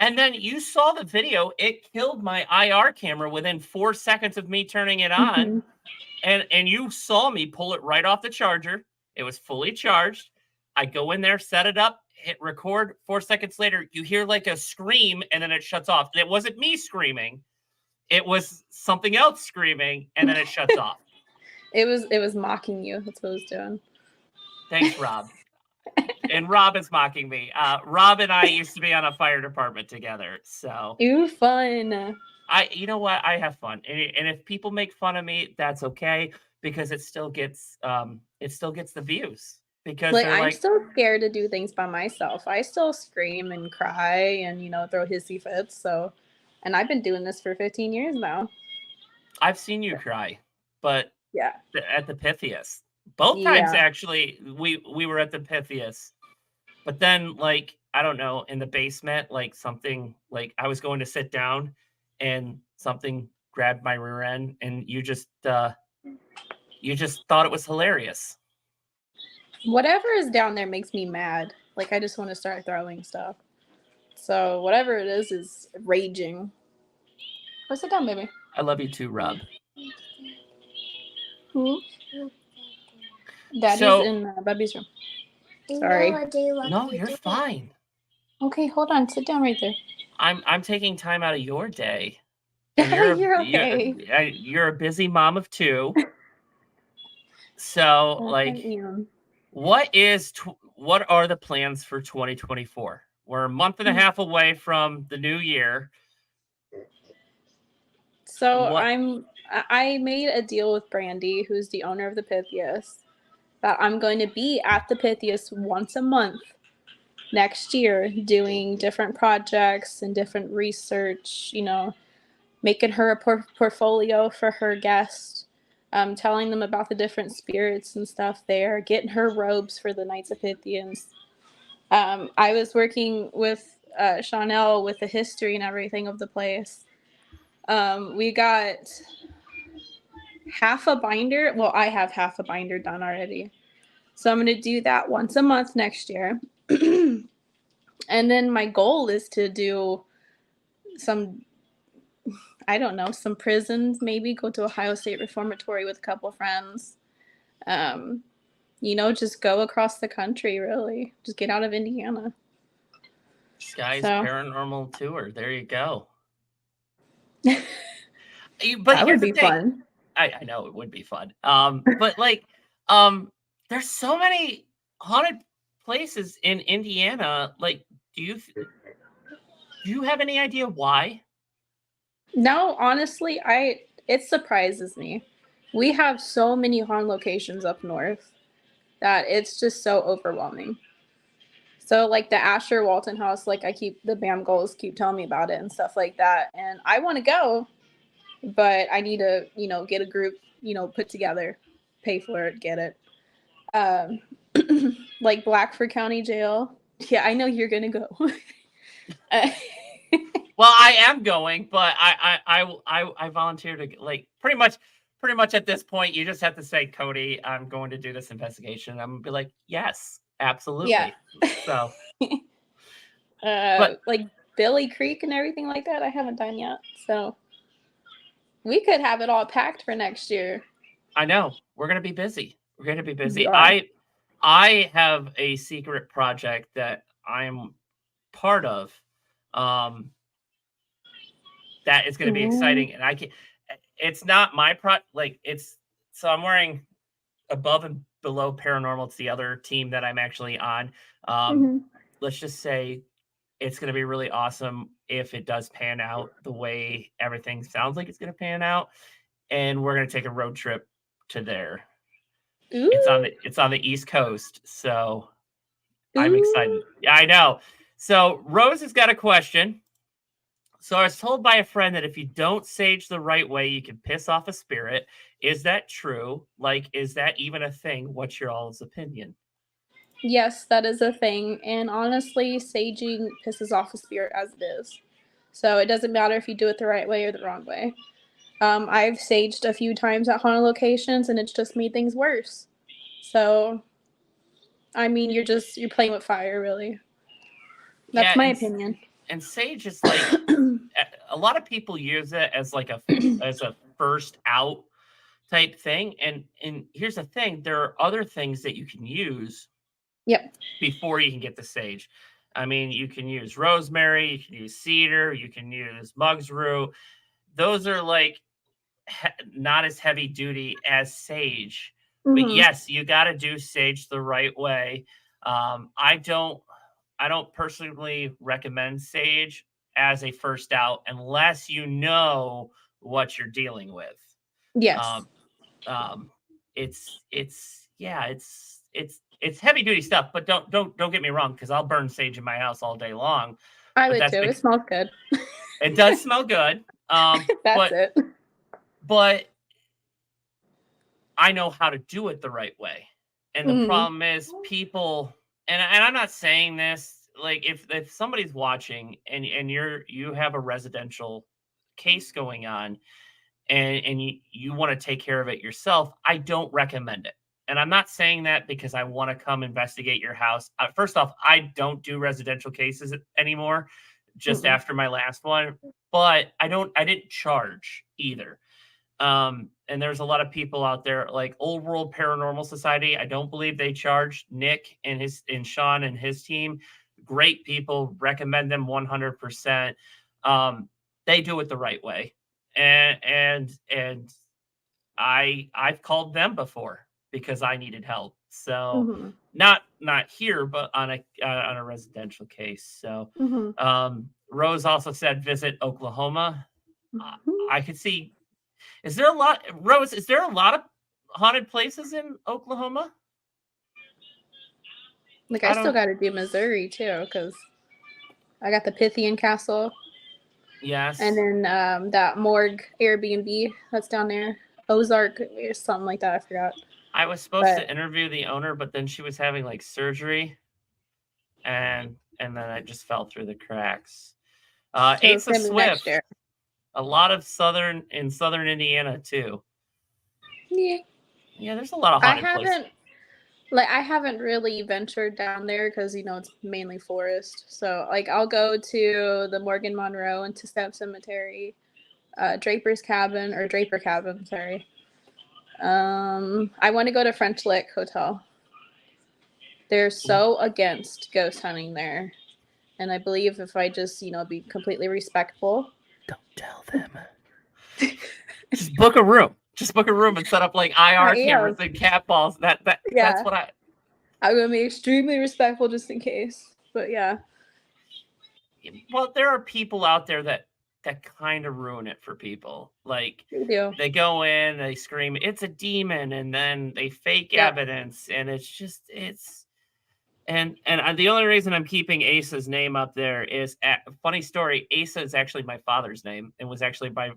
[SPEAKER 1] And then you saw the video. It killed my IR camera within 4 seconds of me turning it on.
[SPEAKER 2] Mm-hmm.
[SPEAKER 1] And you saw me pull it right off the charger. It was fully charged. I go in there, set it up, hit record. 4 seconds later, you hear like a scream, and then it shuts off. And it wasn't me screaming. It was something else screaming, and then it shuts off.
[SPEAKER 2] It was mocking you. That's what it was doing.
[SPEAKER 1] Thanks, Rob. And Rob is mocking me. Rob and I used to be on a fire department together. So
[SPEAKER 2] Ooh, fun.
[SPEAKER 1] you know what? I have fun. And if people make fun of me, that's okay because it still gets the views because
[SPEAKER 2] Like
[SPEAKER 1] they're
[SPEAKER 2] I'm
[SPEAKER 1] like,
[SPEAKER 2] still scared to do things by myself. I still scream and cry and throw hissy fits. So, and I've been doing this for 15 years now.
[SPEAKER 1] I've seen you cry, but
[SPEAKER 2] Yeah.
[SPEAKER 1] at the Pythias. Both times
[SPEAKER 2] Yeah.
[SPEAKER 1] actually, we were at the Pythias. But then like, I don't know, in the basement, like something like I was going to sit down and something grabbed my rear end and you just thought it was hilarious.
[SPEAKER 2] Whatever is down there makes me mad. Like I just want to start throwing stuff. So whatever it is raging. Go sit down, baby.
[SPEAKER 1] I love you too, Rob.
[SPEAKER 2] Who? Daddy's
[SPEAKER 1] So-
[SPEAKER 2] in Bubby's room. Sorry.
[SPEAKER 1] No, you're fine.
[SPEAKER 2] Okay, hold on. Sit down right there.
[SPEAKER 1] I'm taking time out of your day.
[SPEAKER 2] You're okay.
[SPEAKER 1] You're a busy mom of two. So, like,
[SPEAKER 2] I am.
[SPEAKER 1] what are the plans for 2024? We're a month and a half away from the new year.
[SPEAKER 2] So
[SPEAKER 1] What?
[SPEAKER 2] I made a deal with Brandy, who's the owner of the Pythias, that I'm going to be at the Pythias once a month next year doing different projects and different research, making her a portfolio for her guests, telling them about the different spirits and stuff there, getting her robes for the Knights of Pythians. I was working with Chanel with the history and everything of the place. We got half a binder. Well, I have half a binder done already. So I'm going to do that once a month next year. And then my goal is to do some, I don't know, some prisons, maybe go to Ohio State Reformatory with a couple friends. Just go across the country, really. Just get out of Indiana.
[SPEAKER 1] Skye's
[SPEAKER 2] So
[SPEAKER 1] paranormal tour. There you go. But
[SPEAKER 2] that
[SPEAKER 1] here's
[SPEAKER 2] would
[SPEAKER 1] the
[SPEAKER 2] be
[SPEAKER 1] thing.
[SPEAKER 2] fun.
[SPEAKER 1] I know it would be fun. But there's so many haunted places in Indiana. Like, do you have any idea why?
[SPEAKER 2] No, honestly, it surprises me. We have so many haunted locations up north that it's just so overwhelming. So like the Asher Walton House, like the BAM goals keep telling me about it and stuff like that. And I want to go, but I need to, get a group, put together, pay for it, get it. Like Blackford County Jail. Yeah, I know you're gonna go.
[SPEAKER 1] Well, I am going, but I volunteer to like pretty much at this point. You just have to say, Cody, I'm going to do this investigation. I'm gonna be like, yes, absolutely.
[SPEAKER 2] Yeah.
[SPEAKER 1] So, but
[SPEAKER 2] like Billy Creek and everything like that, I haven't done yet. So we could have it all packed for next year.
[SPEAKER 1] I know we're gonna be busy. We're gonna be busy.
[SPEAKER 2] We are.
[SPEAKER 1] I have a secret project that I'm part of. That is going to be exciting, and I can. It's not my so I'm wearing above and below paranormal. It's the other team that I'm actually on. Let's just say it's going to be really awesome if it does pan out the way everything sounds like it's going to pan out, and we're going to take a road trip to there.
[SPEAKER 2] Ooh.
[SPEAKER 1] It's on the East Coast, so I'm excited. Yeah, I know. So Rose has got a question. So I was told by a friend that if you don't sage the right way, you can piss off a spirit. Is that true? Like, is that even a thing? What's your all's opinion?
[SPEAKER 2] Yes, that is a thing. And honestly, saging pisses off a spirit as it is. So it doesn't matter if you do it the right way or the wrong way. I've saged a few times at haunted locations and it's just made things worse. So, I mean, you're playing with fire, really. That's my opinion.
[SPEAKER 1] And sage is like a lot of people use it as like as a first out type thing. And here's the thing: there are other things that you can use.
[SPEAKER 2] Yep.
[SPEAKER 1] Before you can get the sage. I mean, you can use rosemary, you can use cedar, you can use mug's root. Those are like not as heavy duty as sage. But yes, you got to do sage the right way. I don't personally recommend sage as a first out unless you know what you're dealing with.
[SPEAKER 2] Yes.
[SPEAKER 1] It's heavy duty stuff, but don't get me wrong, because I'll burn sage in my house all day long.
[SPEAKER 2] I would too. It smells good.
[SPEAKER 1] It does smell good. But I know how to do it the right way. And the problem is people, and I'm not saying this, like if somebody's watching and you have a residential case going on and you want to take care of it yourself, I don't recommend it. And I'm not saying that because I want to come investigate your house. First off, I don't do residential cases anymore, just after my last one. But I didn't charge either. And there's a lot of people out there like Old World Paranormal Society. I don't believe they charge. Nick and Sean and his team, great people. Recommend them 100%. They do it the right way, and I've called them before because I needed help. So not here, but on a residential case. So Rose also said visit Oklahoma. I could see. Is there a lot, Rose? Is there a lot of haunted places in Oklahoma?
[SPEAKER 2] Like I still got to do Missouri too, because I got the Pythian Castle.
[SPEAKER 1] Yes.
[SPEAKER 2] And then that morgue Airbnb that's down there, Ozark or something like that. I forgot.
[SPEAKER 1] I was supposed to interview the owner, but then she was having like surgery, and then I just fell through the cracks. Ace of Swift. A lot of southern Indiana too.
[SPEAKER 2] Yeah.
[SPEAKER 1] Yeah, there's a lot of haunted places.
[SPEAKER 2] Like, I haven't really ventured down there because, it's mainly forest. So, like, I'll go to the Morgan Monroe and to Step Cemetery, Draper Cabin, sorry. I want to go to French Lick Hotel. They're so against ghost hunting there. And I believe if I just, be completely respectful.
[SPEAKER 1] Don't tell them. Just book a room. Just book a room and set up like IR cameras and cat balls. That's what
[SPEAKER 2] I'm gonna be extremely respectful just in case. But yeah.
[SPEAKER 1] Well, there are people out there that kind of ruin it for people. Like they go in, they scream, "It's a demon," and then they fake evidence, and and the only reason I'm keeping Asa's name up there is funny story. Asa is actually my father's name, and was actually my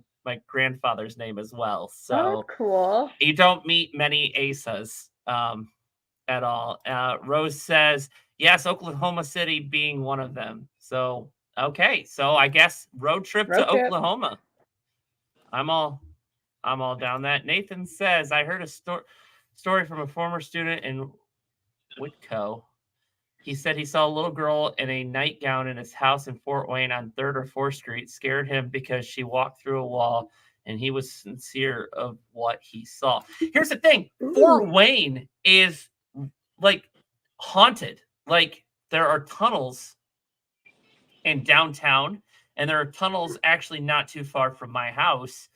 [SPEAKER 1] grandfather's name as well. So
[SPEAKER 2] that's cool.
[SPEAKER 1] You don't meet many Asas at all. Rose says yes, Oklahoma City being one of them. So okay, so I guess road trip to Oklahoma. I'm all down that. Nathan says I heard a story from a former student in Whitco. He said he saw a little girl in a nightgown in his house in Fort Wayne on 3rd or 4th Street, scared him because she walked through a wall, and he was sincere of what he saw. Here's the thing. Fort Wayne is like haunted. Like there are tunnels in downtown, and there are tunnels actually not too far from my house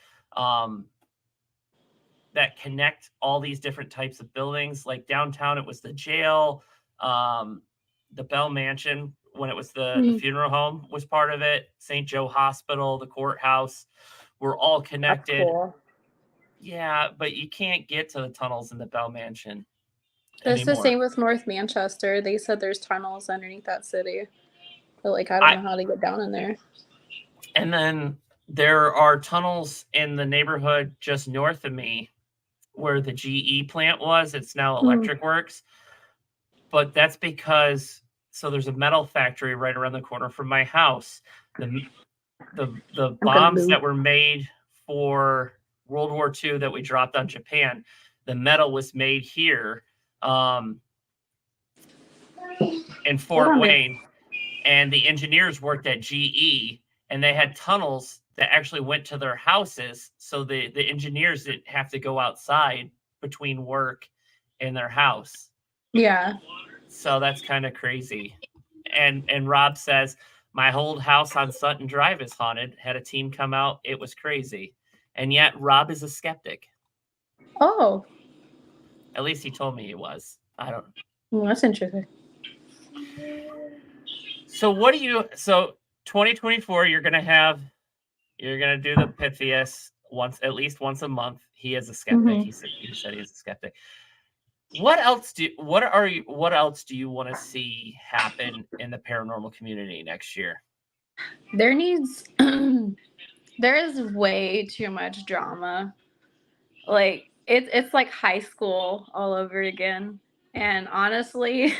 [SPEAKER 1] that connect all these different types of buildings. Like downtown, it was the jail, the Bell Mansion, when it was the funeral home, was part of it. St. Joe Hospital, the courthouse, were all connected.
[SPEAKER 2] That's cool.
[SPEAKER 1] Yeah, but you can't get to the tunnels in the Bell Mansion.
[SPEAKER 2] It's the same with North Manchester. They said there's tunnels underneath that city. But like I don't know how to get down in there.
[SPEAKER 1] And then there are tunnels in the neighborhood just north of me where the GE plant was. It's now Electric Works. But that's because there's a metal factory right around the corner from my house. The bombs that were made for World War II that we dropped on Japan, the metal was made here in Fort Wayne, and the engineers worked at GE, and they had tunnels that actually went to their houses, so the engineers didn't have to go outside between work and their house.
[SPEAKER 2] Yeah.
[SPEAKER 1] So that's kind of crazy. And Rob says, my old house on Sutton Drive is haunted. Had a team come out. It was crazy. And yet Rob is a skeptic.
[SPEAKER 2] Oh.
[SPEAKER 1] At least he told me he was. I don't know.
[SPEAKER 2] Well, that's interesting.
[SPEAKER 1] So 2024, you're going to do the Pythias at least once a month. He is a skeptic. He said he's a skeptic. What else do you want to see happen in the paranormal community next year?
[SPEAKER 2] There is way too much drama. Like it's like high school all over again. And honestly,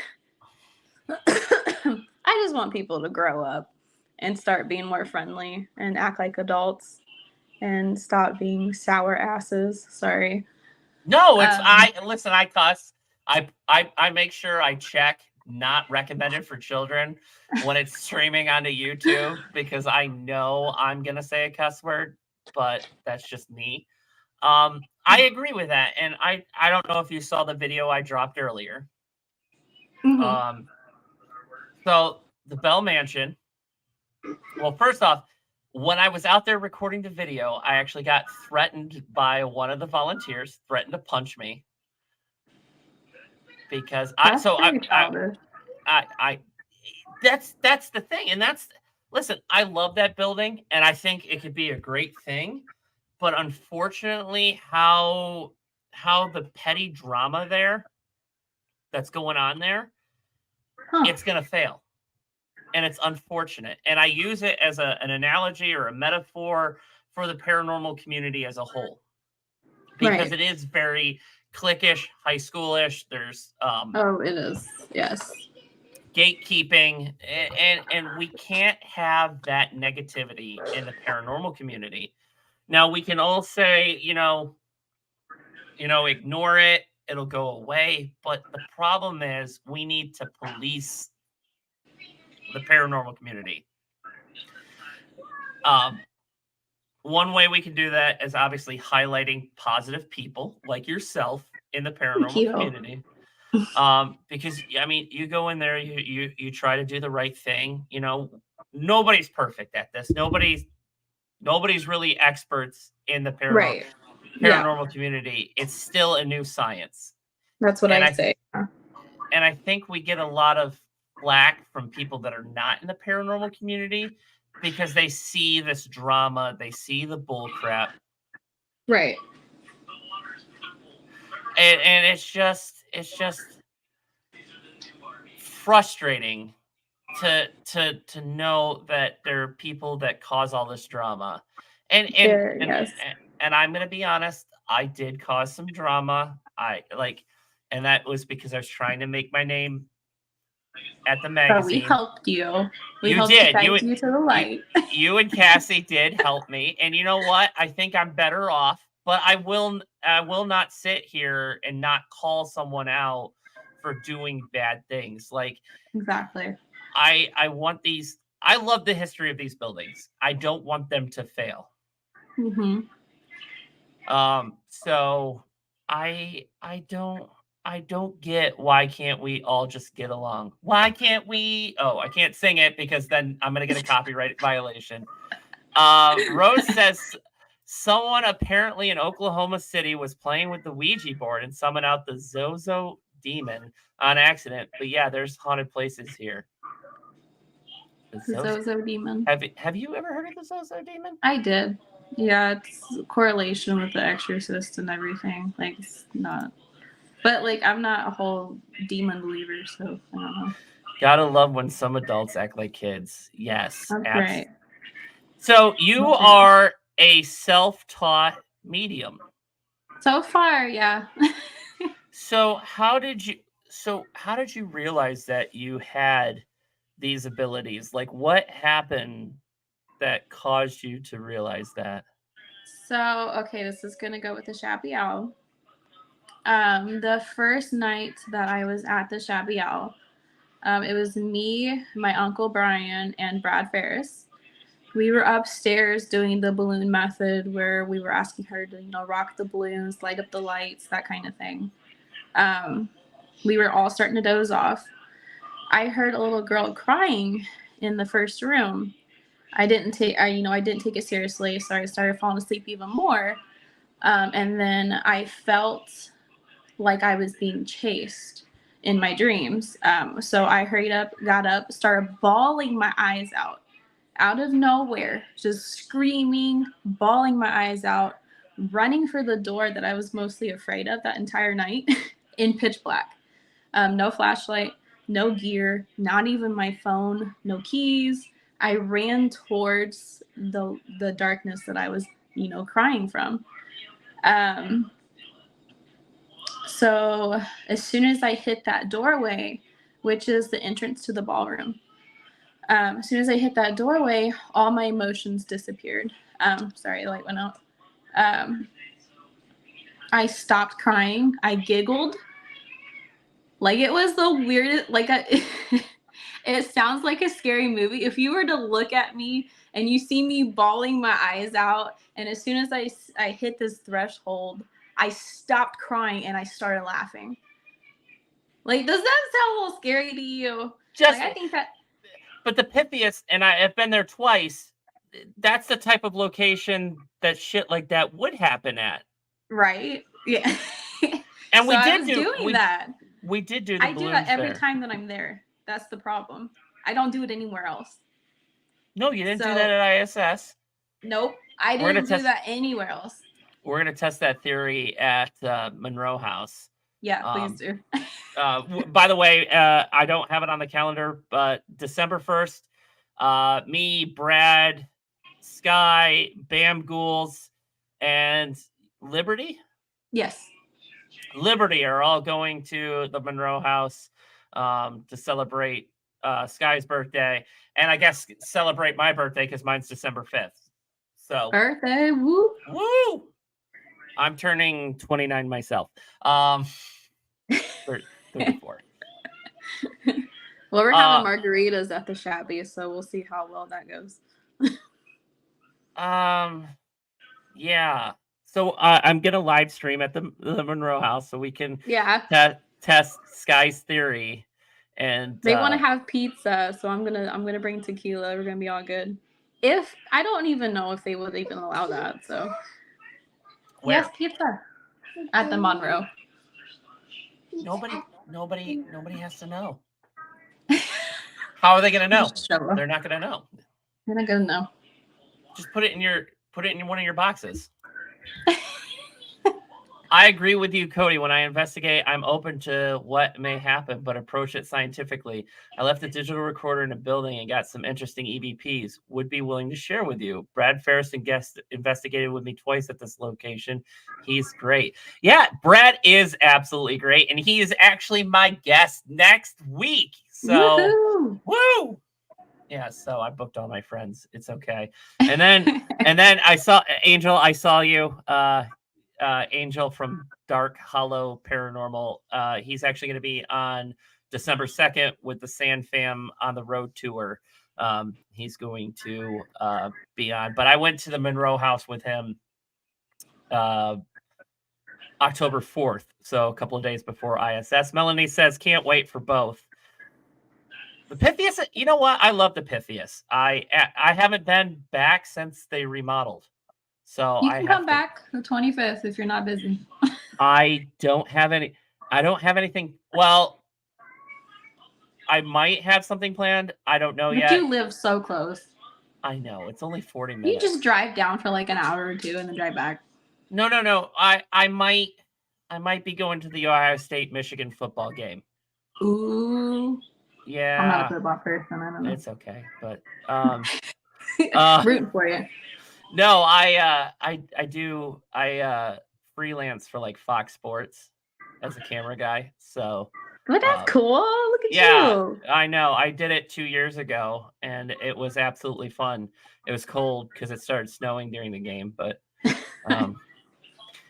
[SPEAKER 2] I just want people to grow up and start being more friendly and act like adults and stop being sour asses. Sorry.
[SPEAKER 1] No, it's I cuss. I make sure I check not recommended for children when it's streaming onto YouTube, because I know I'm gonna say a cuss word, but that's just me. I agree with that, and I don't know if you saw the video I dropped earlier. So the Bell Mansion. Well, first off, when I was out there recording the video, I actually got threatened by one of the volunteers, threatened to punch me. Because that's the thing. And listen, I love that building, and I think it could be a great thing. But unfortunately, how the petty drama that's going on there, it's going to fail. And it's unfortunate. And I use it as an analogy or a metaphor for the paranormal community as a whole. Because it is very cliquish, high schoolish. There's
[SPEAKER 2] it is. Yes.
[SPEAKER 1] Gatekeeping, and we can't have that negativity in the paranormal community. Now we can all say, ignore it, it'll go away. But the problem is we need to police the paranormal community. One way we can do that is obviously highlighting positive people like yourself in the paranormal community. Because I mean, you go in there, you try to do the right thing. You know, nobody's perfect at this. Nobody's really experts in the
[SPEAKER 2] Right. Yeah.
[SPEAKER 1] paranormal community. It's still a new science.
[SPEAKER 2] That's what
[SPEAKER 1] And
[SPEAKER 2] I say.
[SPEAKER 1] And I think we get a lot of flack from people that are not in the paranormal community because they see this drama, they see the bull crap.
[SPEAKER 2] Right.
[SPEAKER 1] And it's just frustrating to know that there are people that cause all this drama. And
[SPEAKER 2] Yes.
[SPEAKER 1] and I'm gonna be honest, I did cause some drama. And that was because I was trying to make my name at the
[SPEAKER 2] But we
[SPEAKER 1] magazine.
[SPEAKER 2] helped you. We
[SPEAKER 1] You
[SPEAKER 2] helped
[SPEAKER 1] did.
[SPEAKER 2] guide you to the light.
[SPEAKER 1] You and Cassie did help me. And you know what? I think I'm better off, but I will not sit here and not call someone out for doing bad things. Like,
[SPEAKER 2] Exactly.
[SPEAKER 1] I want these. I love the history of these buildings. I don't want them to fail.
[SPEAKER 2] Mm-hmm.
[SPEAKER 1] So I don't get why can't we all just get along? Why can't we? Oh, I can't sing it because then I'm gonna get a copyright violation. Rose says someone apparently in Oklahoma City was playing with the Ouija board and summoned out the Zozo demon on accident. But yeah, there's haunted places here. The
[SPEAKER 2] Zozo demon.
[SPEAKER 1] Have you ever heard of the Zozo demon?
[SPEAKER 2] I did. Yeah, it's a correlation with the Exorcist and everything. Like, it's not. But, like, I'm not a whole demon believer, so I don't know.
[SPEAKER 1] Gotta love when some adults act like kids. Yes.
[SPEAKER 2] That's right.
[SPEAKER 1] So you are a self-taught medium.
[SPEAKER 2] So far, yeah.
[SPEAKER 1] So how did you realize that you had these abilities? Like, what happened that caused you to realize that?
[SPEAKER 2] So, okay, this is going to go with the Shabby Owl. The first night that I was at the Shabby Owl, it was me, my Uncle Brian, and Brad Ferris. We were upstairs doing the balloon method where we were asking her to, rock the balloons, light up the lights, that kind of thing. We were all starting to doze off. I heard a little girl crying in the first room. I didn't take it seriously, so I started falling asleep even more. And then I felt like I was being chased in my dreams. So I hurried up, got up, started bawling my eyes out of nowhere, just screaming, bawling my eyes out, running for the door that I was mostly afraid of that entire night in pitch black. No flashlight, no gear, not even my phone, no keys. I ran towards the darkness that I was, crying from. So as soon as I hit that doorway, which is the entrance to the ballroom, as soon as I hit that doorway, all my emotions disappeared. Sorry, the light went out. I stopped crying. I giggled. Like, it was the weirdest, it sounds like a scary movie. If you were to look at me and you see me bawling my eyes out, and as soon as I hit this threshold, I stopped crying and I started laughing. Like, does that sound a little scary to you? I think that.
[SPEAKER 1] But the pithiest, and I've been there twice, that's the type of location that shit like that would happen at.
[SPEAKER 2] Right? Yeah.
[SPEAKER 1] And
[SPEAKER 2] so I was doing that.
[SPEAKER 1] We did do the balloons.
[SPEAKER 2] I do that every time that I'm there. That's the problem. I don't do it anywhere else.
[SPEAKER 1] No, you didn't do that at ISS.
[SPEAKER 2] Nope. I didn't do that anywhere else.
[SPEAKER 1] We're going to test that theory at Monroe House.
[SPEAKER 2] Yeah, please do.
[SPEAKER 1] By the way, I don't have it on the calendar, but December 1st, me, Brad, Skye, Bam Ghouls, and Liberty?
[SPEAKER 2] Yes.
[SPEAKER 1] Liberty are all going to the Monroe House to celebrate Skye's birthday, and I guess celebrate my birthday because mine's December 5th. So
[SPEAKER 2] birthday, woo!
[SPEAKER 1] I'm turning 29 myself. 34.
[SPEAKER 2] Well, we're having margaritas at the Shabby, so we'll see how well that goes.
[SPEAKER 1] Yeah. So I'm gonna live stream at the Monroe House so we can test Skye's theory. And
[SPEAKER 2] they want to have pizza, so I'm gonna bring tequila. We're gonna be all good. If I don't even know if they would even allow that. So
[SPEAKER 1] where?
[SPEAKER 2] Yes, pizza at the Monroe.
[SPEAKER 1] Nobody has to know. How are they gonna know? They're not gonna know.
[SPEAKER 2] They're not gonna know.
[SPEAKER 1] Just put it in one of your boxes. I agree with you, Cody. When I investigate, I'm open to what may happen, but approach it scientifically. I left a digital recorder in a building and got some interesting EVPs. Would be willing to share with you. Brad Ferriston investigated with me twice at this location. He's great. Yeah, Brad is absolutely great, and he is actually my guest next week. So, woo! Yeah, so I booked all my friends. It's okay. And then I saw Angel. I saw you. Angel from Dark Hollow Paranormal. He's actually going to be on December 2nd with the Sand Fam on the road tour. He's going to be on. But I went to the Monroe House with him October 4th, so a couple of days before ISS. Melanie says, can't wait for both. The Pythias, you know what? I love the Pythias. I haven't been back since they remodeled. So
[SPEAKER 2] you can come back the 25th if you're not busy.
[SPEAKER 1] I don't have anything. Well, I might have something planned. I don't know yet.
[SPEAKER 2] But you live so close.
[SPEAKER 1] I know. It's only 40 minutes.
[SPEAKER 2] You just drive down for like an hour or two and then drive back.
[SPEAKER 1] No. I might be going to the Ohio State Michigan football game.
[SPEAKER 2] Ooh.
[SPEAKER 1] Yeah.
[SPEAKER 2] I'm not a football person. I don't know.
[SPEAKER 1] It's okay, but
[SPEAKER 2] rooting for you.
[SPEAKER 1] No, I freelance for like Fox Sports as a camera guy. So
[SPEAKER 2] but that's cool. Look at
[SPEAKER 1] you. I know. I did it 2 years ago and it was absolutely fun. It was cold because it started snowing during the game, but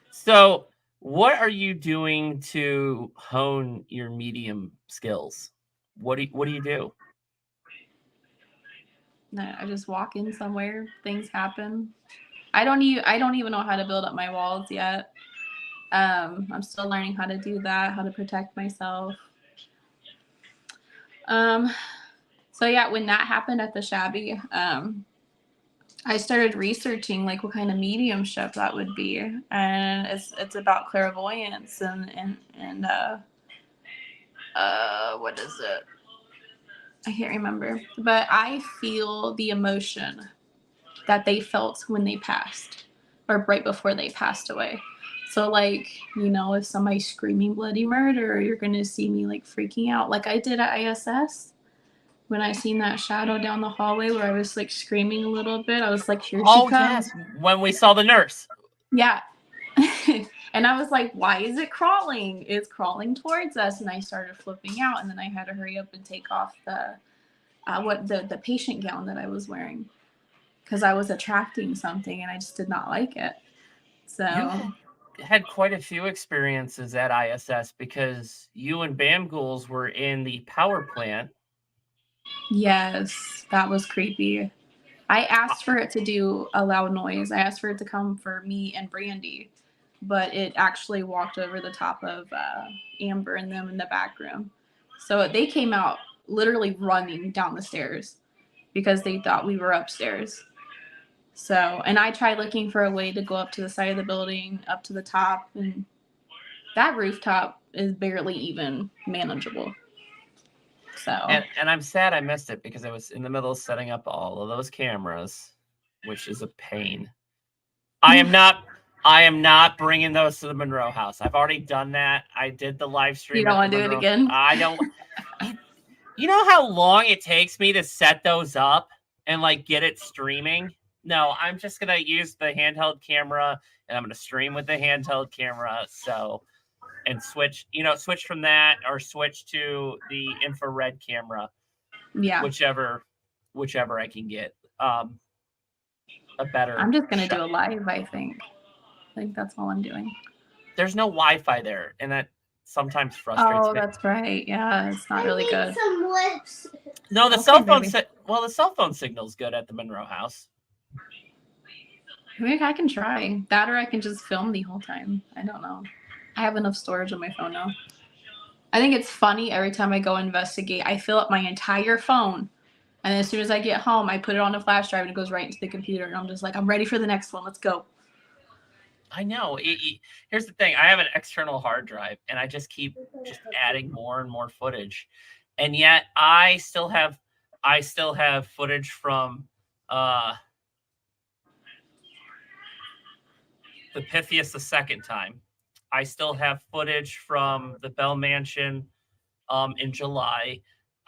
[SPEAKER 1] so what are you doing to hone your medium skills? What do you do?
[SPEAKER 2] No, I just walk in somewhere. Things happen. I don't even know how to build up my walls yet. I'm still learning how to do that, how to protect myself. So yeah, when that happened at the Shabby, I started researching like what kind of mediumship that would be, and it's about clairvoyance and what is it? I can't remember, but I feel the emotion that they felt when they passed or right before they passed away. So like, if somebody's screaming bloody murder, you're going to see me like freaking out like I did at ISS. When I seen that shadow down the hallway where I was like screaming a little bit, I was like, here she comes. Yes.
[SPEAKER 1] When we saw the nurse.
[SPEAKER 2] Yeah. And I was like, why is it crawling? It's crawling towards us. And I started flipping out. And then I had to hurry up and take off the patient gown that I was wearing because I was attracting something and I just did not like it. So
[SPEAKER 1] you had quite a few experiences at ISS because you and Bam Ghouls were in the power plant.
[SPEAKER 2] Yes, that was creepy. I asked for it to do a loud noise. I asked for it to come for me and Brandy, but it actually walked over the top of Amber and them in the back room. So they came out literally running down the stairs because they thought we were upstairs. So, and I tried looking for a way to go up to the side of the building, up to the top, and that rooftop is barely even manageable. So,
[SPEAKER 1] and I'm sad I missed it because I was in the middle of setting up all of those cameras, which is a pain. I am not bringing those to the Monroe House. I've already done that. I did the live stream.
[SPEAKER 2] You don't want to do it again?
[SPEAKER 1] I don't. You know how long it takes me to set those up and like get it streaming? No, I'm just gonna use the handheld camera and I'm gonna stream with the handheld camera. So. And switch from that or switch to the infrared camera.
[SPEAKER 2] Yeah.
[SPEAKER 1] Whichever I can get. A better.
[SPEAKER 2] I'm just going to do a live, I think. I think that's all I'm doing.
[SPEAKER 1] There's no Wi-Fi there. And that sometimes frustrates
[SPEAKER 2] Oh,
[SPEAKER 1] me.
[SPEAKER 2] that's right. Yeah, it's not really good.
[SPEAKER 3] Some lips.
[SPEAKER 1] No, the
[SPEAKER 2] Okay,
[SPEAKER 1] cell phone.
[SPEAKER 2] baby.
[SPEAKER 1] The cell phone signal's good at the Monroe house.
[SPEAKER 2] Maybe I can try that, or I can just film the whole time. I don't know. I have enough storage on my phone now. I think it's funny every time I go investigate, I fill up my entire phone. And as soon as I get home, I put it on a flash drive and it goes right into the computer. And I'm just like, I'm ready for the next one. Let's go.
[SPEAKER 1] I know. Here's the thing. I have an external hard drive, and I just keep adding more and more footage, and yet I still have footage from the Pythias the second time. I still have footage from the Bell Mansion in July.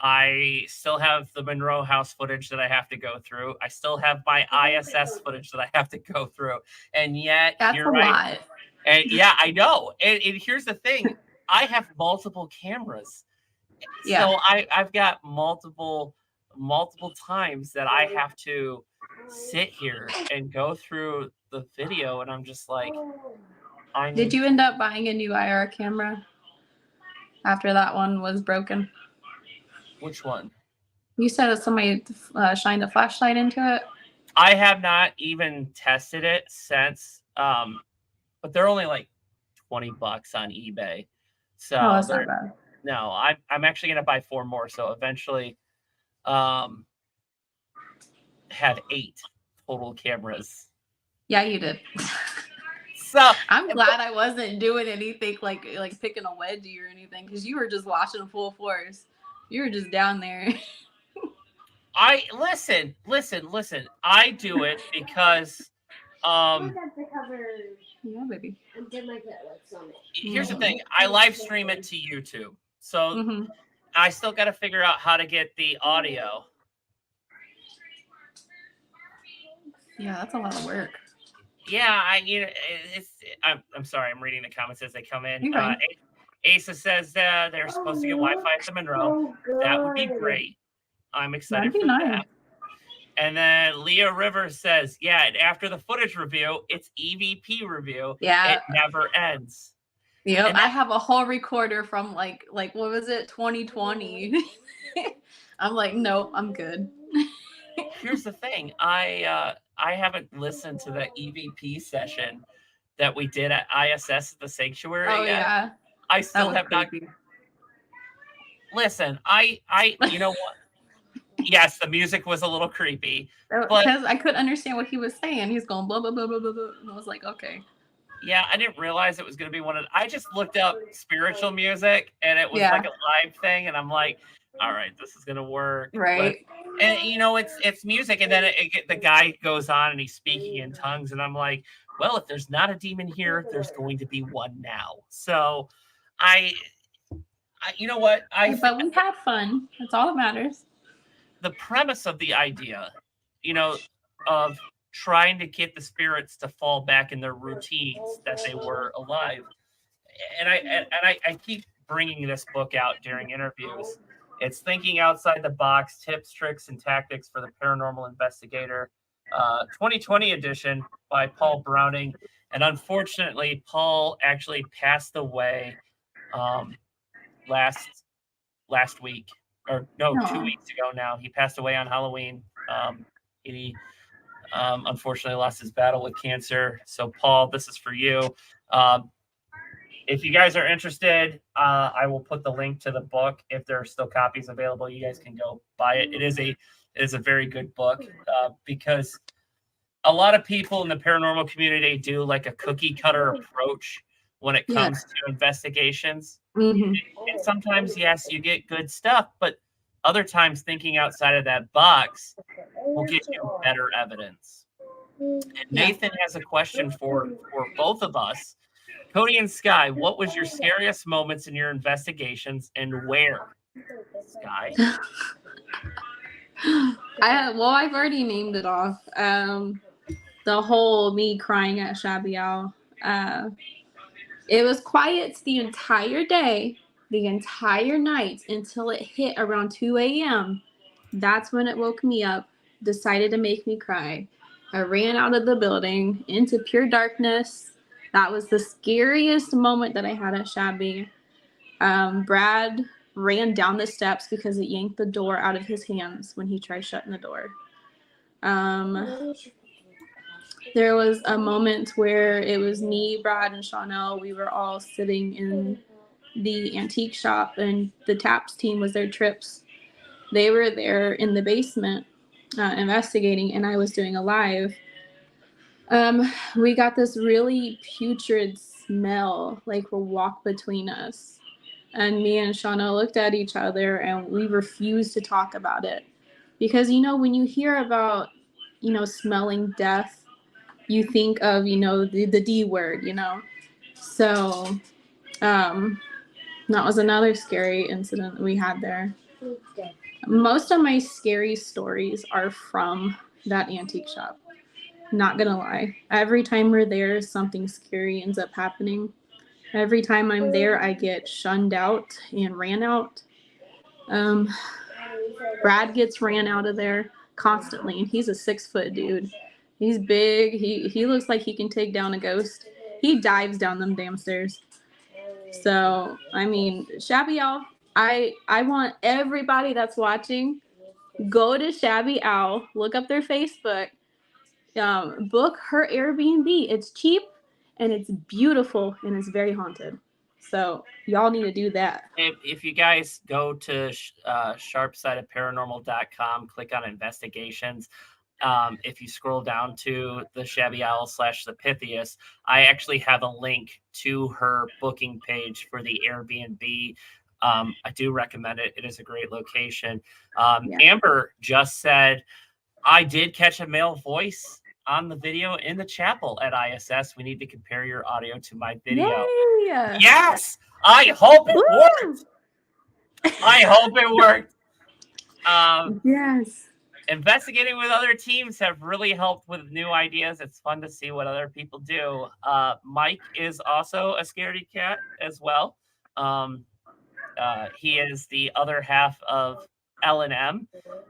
[SPEAKER 1] I still have the Monroe House footage that I have to go through. I still have my ISS footage that I have to go through. And yet,
[SPEAKER 2] That's a lot.
[SPEAKER 1] And yeah, I know. And here's the thing. I have multiple cameras.
[SPEAKER 2] Yeah.
[SPEAKER 1] So I've got multiple times that I have to sit here and go through the video, and I'm just like,
[SPEAKER 2] Did you end up buying a new IR camera after that one was broken?
[SPEAKER 1] Which one?
[SPEAKER 2] You said that somebody shined a flashlight into it.
[SPEAKER 1] I have not even tested it since, but they're only like $20 on eBay. So
[SPEAKER 2] Oh, that's not bad.
[SPEAKER 1] no, I'm actually gonna buy 4 more. So eventually, have 8 total cameras.
[SPEAKER 2] Yeah, you did.
[SPEAKER 1] So
[SPEAKER 2] I'm glad I wasn't doing anything like picking a wedgie or anything, because you were just watching full force. You were just down there.
[SPEAKER 1] I listen. I do it because
[SPEAKER 2] Yeah, baby.
[SPEAKER 1] here's the thing. I live stream it to YouTube. So I still got to figure out how to get the audio.
[SPEAKER 2] Yeah, that's a lot of work.
[SPEAKER 1] Yeah, I'm sorry. I'm reading the comments as they come in.
[SPEAKER 2] Right.
[SPEAKER 1] Asa says they're supposed to get Wi-Fi at the Monroe. That would be great. I'm excited for that. And then Leah Rivers says, yeah, and after the footage review, it's EVP review.
[SPEAKER 2] Yeah.
[SPEAKER 1] It never ends.
[SPEAKER 2] Yep. I have a whole recorder from like what was it, 2020. I'm like, no, I'm good.
[SPEAKER 1] Here's the thing. I haven't listened to the EVP session that we did at ISS at the Sanctuary yet.
[SPEAKER 2] Yeah.
[SPEAKER 1] I still have creepy. Not. Listen, I you know what? Yes, the music was a little creepy.
[SPEAKER 2] Because I couldn't understand what he was saying. He's going blah, blah, blah, blah, blah, blah. And I was like, okay.
[SPEAKER 1] Yeah, I didn't realize it was going to be I just looked up spiritual music, and it was like a live thing. And I'm like, all right, this is going to work.
[SPEAKER 2] Right.
[SPEAKER 1] And, it's music. And then the guy goes on and he's speaking in tongues. And I'm like, well, if there's not a demon here, there's going to be one now. So you know what?
[SPEAKER 2] But we had fun. That's all that matters.
[SPEAKER 1] The premise of the idea, of trying to get the spirits to fall back in their routines that they were alive. And I keep bringing this book out during interviews. It's Thinking Outside the Box, Tips, Tricks, and Tactics for the Paranormal Investigator, 2020 edition by Paul Browning. And unfortunately, Paul actually passed away last week. Or no, 2 weeks ago now. He passed away on Halloween. He unfortunately lost his battle with cancer. So, Paul, this is for you. If you guys are interested, I will put the link to the book. If there are still copies available, you guys can go buy it. It is a very good book because a lot of people in the paranormal community do like a cookie cutter approach when it comes to investigations. And sometimes, yes, you get good stuff, but other times thinking outside of that box will get you better evidence. And Nathan has a question for both of us. Cody and Skye, what was your scariest moments in your investigations and where? Skye?
[SPEAKER 2] I've already named it off. The whole me crying at Shabby Owl. It was quiet the entire day, the entire night until it hit around 2 a.m. That's when it woke me up, decided to make me cry. I ran out of the building into pure darkness. That was the scariest moment that I had at Shabby. Brad ran down the steps because it yanked the door out of his hands when he tried shutting the door. There was a moment where it was me, Brad, and Chanel. We were all sitting in the antique shop, and the TAPS team was their trips. They were there in the basement investigating, and I was doing a live. We got this really putrid smell, like a walk between us. And me and Shauna looked at each other and we refused to talk about it. Because, when you hear about, smelling death, you think of, the D word, So that was another scary incident that we had there. Most of my scary stories are from that antique shop. Not gonna lie. Every time we're there, something scary ends up happening. Every time I'm there, I get shunned out and ran out. Brad gets ran out of there constantly, and he's a 6-foot dude. He's big. He looks like he can take down a ghost. He dives down them damn stairs. So, Shabby Owl, I want everybody that's watching, go to Shabby Owl, look up their Facebook, book her Airbnb. It's cheap and it's beautiful and it's very haunted. So y'all need to do that.
[SPEAKER 1] If you guys go to sharpsideofparanormal.com, click on investigations. If you scroll down to the Shabby Owl / the Pythias, I actually have a link to her booking page for the Airbnb. I do recommend it. It is a great location. Amber just said, I did catch a male voice on the video in the chapel at ISS. We need to compare your audio to my video.
[SPEAKER 2] Yay!
[SPEAKER 1] Yes! I hope it worked. I hope it worked.
[SPEAKER 2] Yes.
[SPEAKER 1] Investigating with other teams have really helped with new ideas. It's fun to see what other people do. Mike is also a scaredy cat as well. He is the other half of L&M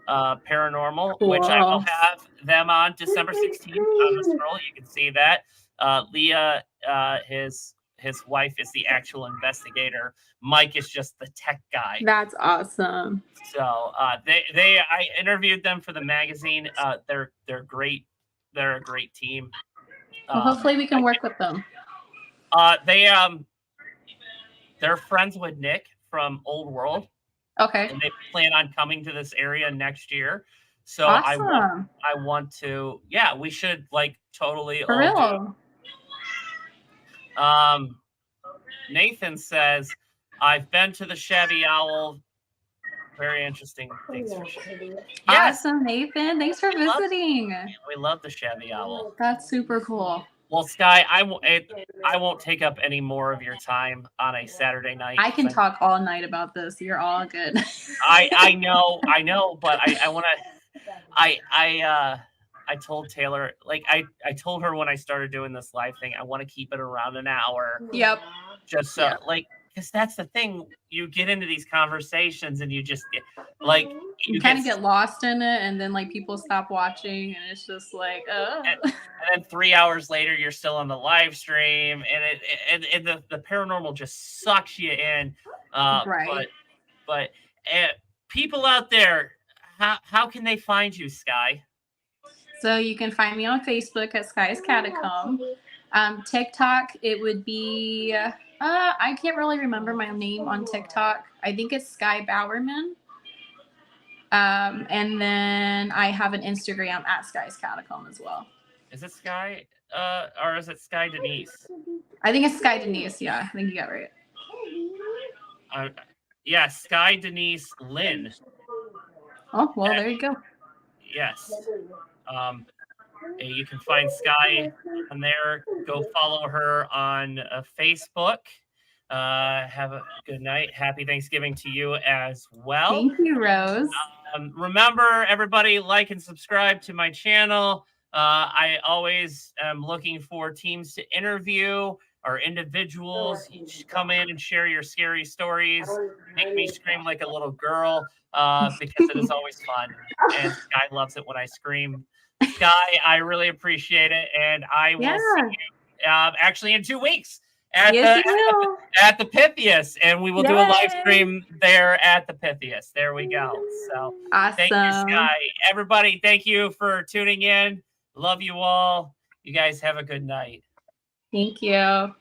[SPEAKER 1] Paranormal,
[SPEAKER 2] Cool.
[SPEAKER 1] which I will have them on December 16th on the scroll. You can see that. Leah, his wife, is the actual investigator. Mike is just the tech guy.
[SPEAKER 2] That's awesome.
[SPEAKER 1] So I interviewed them for the magazine. They're great. They're a great team.
[SPEAKER 2] Well, hopefully we can work with them.
[SPEAKER 1] They're friends with Nick from Old World.
[SPEAKER 2] Okay.
[SPEAKER 1] And they plan on coming to this area next year. So
[SPEAKER 2] awesome.
[SPEAKER 1] I want to, yeah, we should totally.
[SPEAKER 2] For real.
[SPEAKER 1] Nathan says, I've been to the Shabby Owl. Very interesting. Thanks for sharing.
[SPEAKER 2] Awesome, Nathan. Thanks for visiting.
[SPEAKER 1] We love the Shabby Owl.
[SPEAKER 2] That's super cool.
[SPEAKER 1] Well, Skye, I won't take up any more of your time on a Saturday night.
[SPEAKER 2] I can talk all night about this. You're all good.
[SPEAKER 1] I know, but I want to. I told Taylor, I told her when I started doing this live thing, I want to keep it around an hour.
[SPEAKER 2] Yep.
[SPEAKER 1] Just so because that's the thing. You get into these conversations and you just get you
[SPEAKER 2] kind of get lost in it, and then people stop watching, and it's just
[SPEAKER 1] and then 3 hours later you're still on the live stream, and the paranormal just sucks you in.
[SPEAKER 2] Right.
[SPEAKER 1] But people out there, how can they find you, Skye?
[SPEAKER 2] So you can find me on Facebook at Skye's Catacomb. TikTok, it would be I can't really remember my name on TikTok. I think it's Skye Bowerman. And then I have an Instagram at Skye's Catacomb as well.
[SPEAKER 1] Is it Skye or is it Skye Denise?
[SPEAKER 2] I think it's Skye Denise. Yeah, I think you got it right.
[SPEAKER 1] Yeah, Skye Denise Lynn.
[SPEAKER 2] Oh, well, there you go.
[SPEAKER 1] Yes. You can find Skye on there. Go follow her on Facebook. Have a good night. Happy Thanksgiving to you as well.
[SPEAKER 2] Thank you, Rose.
[SPEAKER 1] Remember, everybody, like and subscribe to my channel. I always am looking for teams to interview or individuals. You just come in and share your scary stories. Make me scream like a little girl because it is always fun. And Skye loves it when I scream. Skye, I really appreciate it. And I will see you actually in 2 weeks at
[SPEAKER 2] Yes,
[SPEAKER 1] the
[SPEAKER 2] you will.
[SPEAKER 1] at the Pythias, and we will do a live
[SPEAKER 2] Yay.
[SPEAKER 1] stream there at the Pythias. There we go. So thank you,
[SPEAKER 2] Awesome.
[SPEAKER 1] Skye. Everybody, thank you for tuning in. Love you all. You guys have a good night.
[SPEAKER 2] Thank you.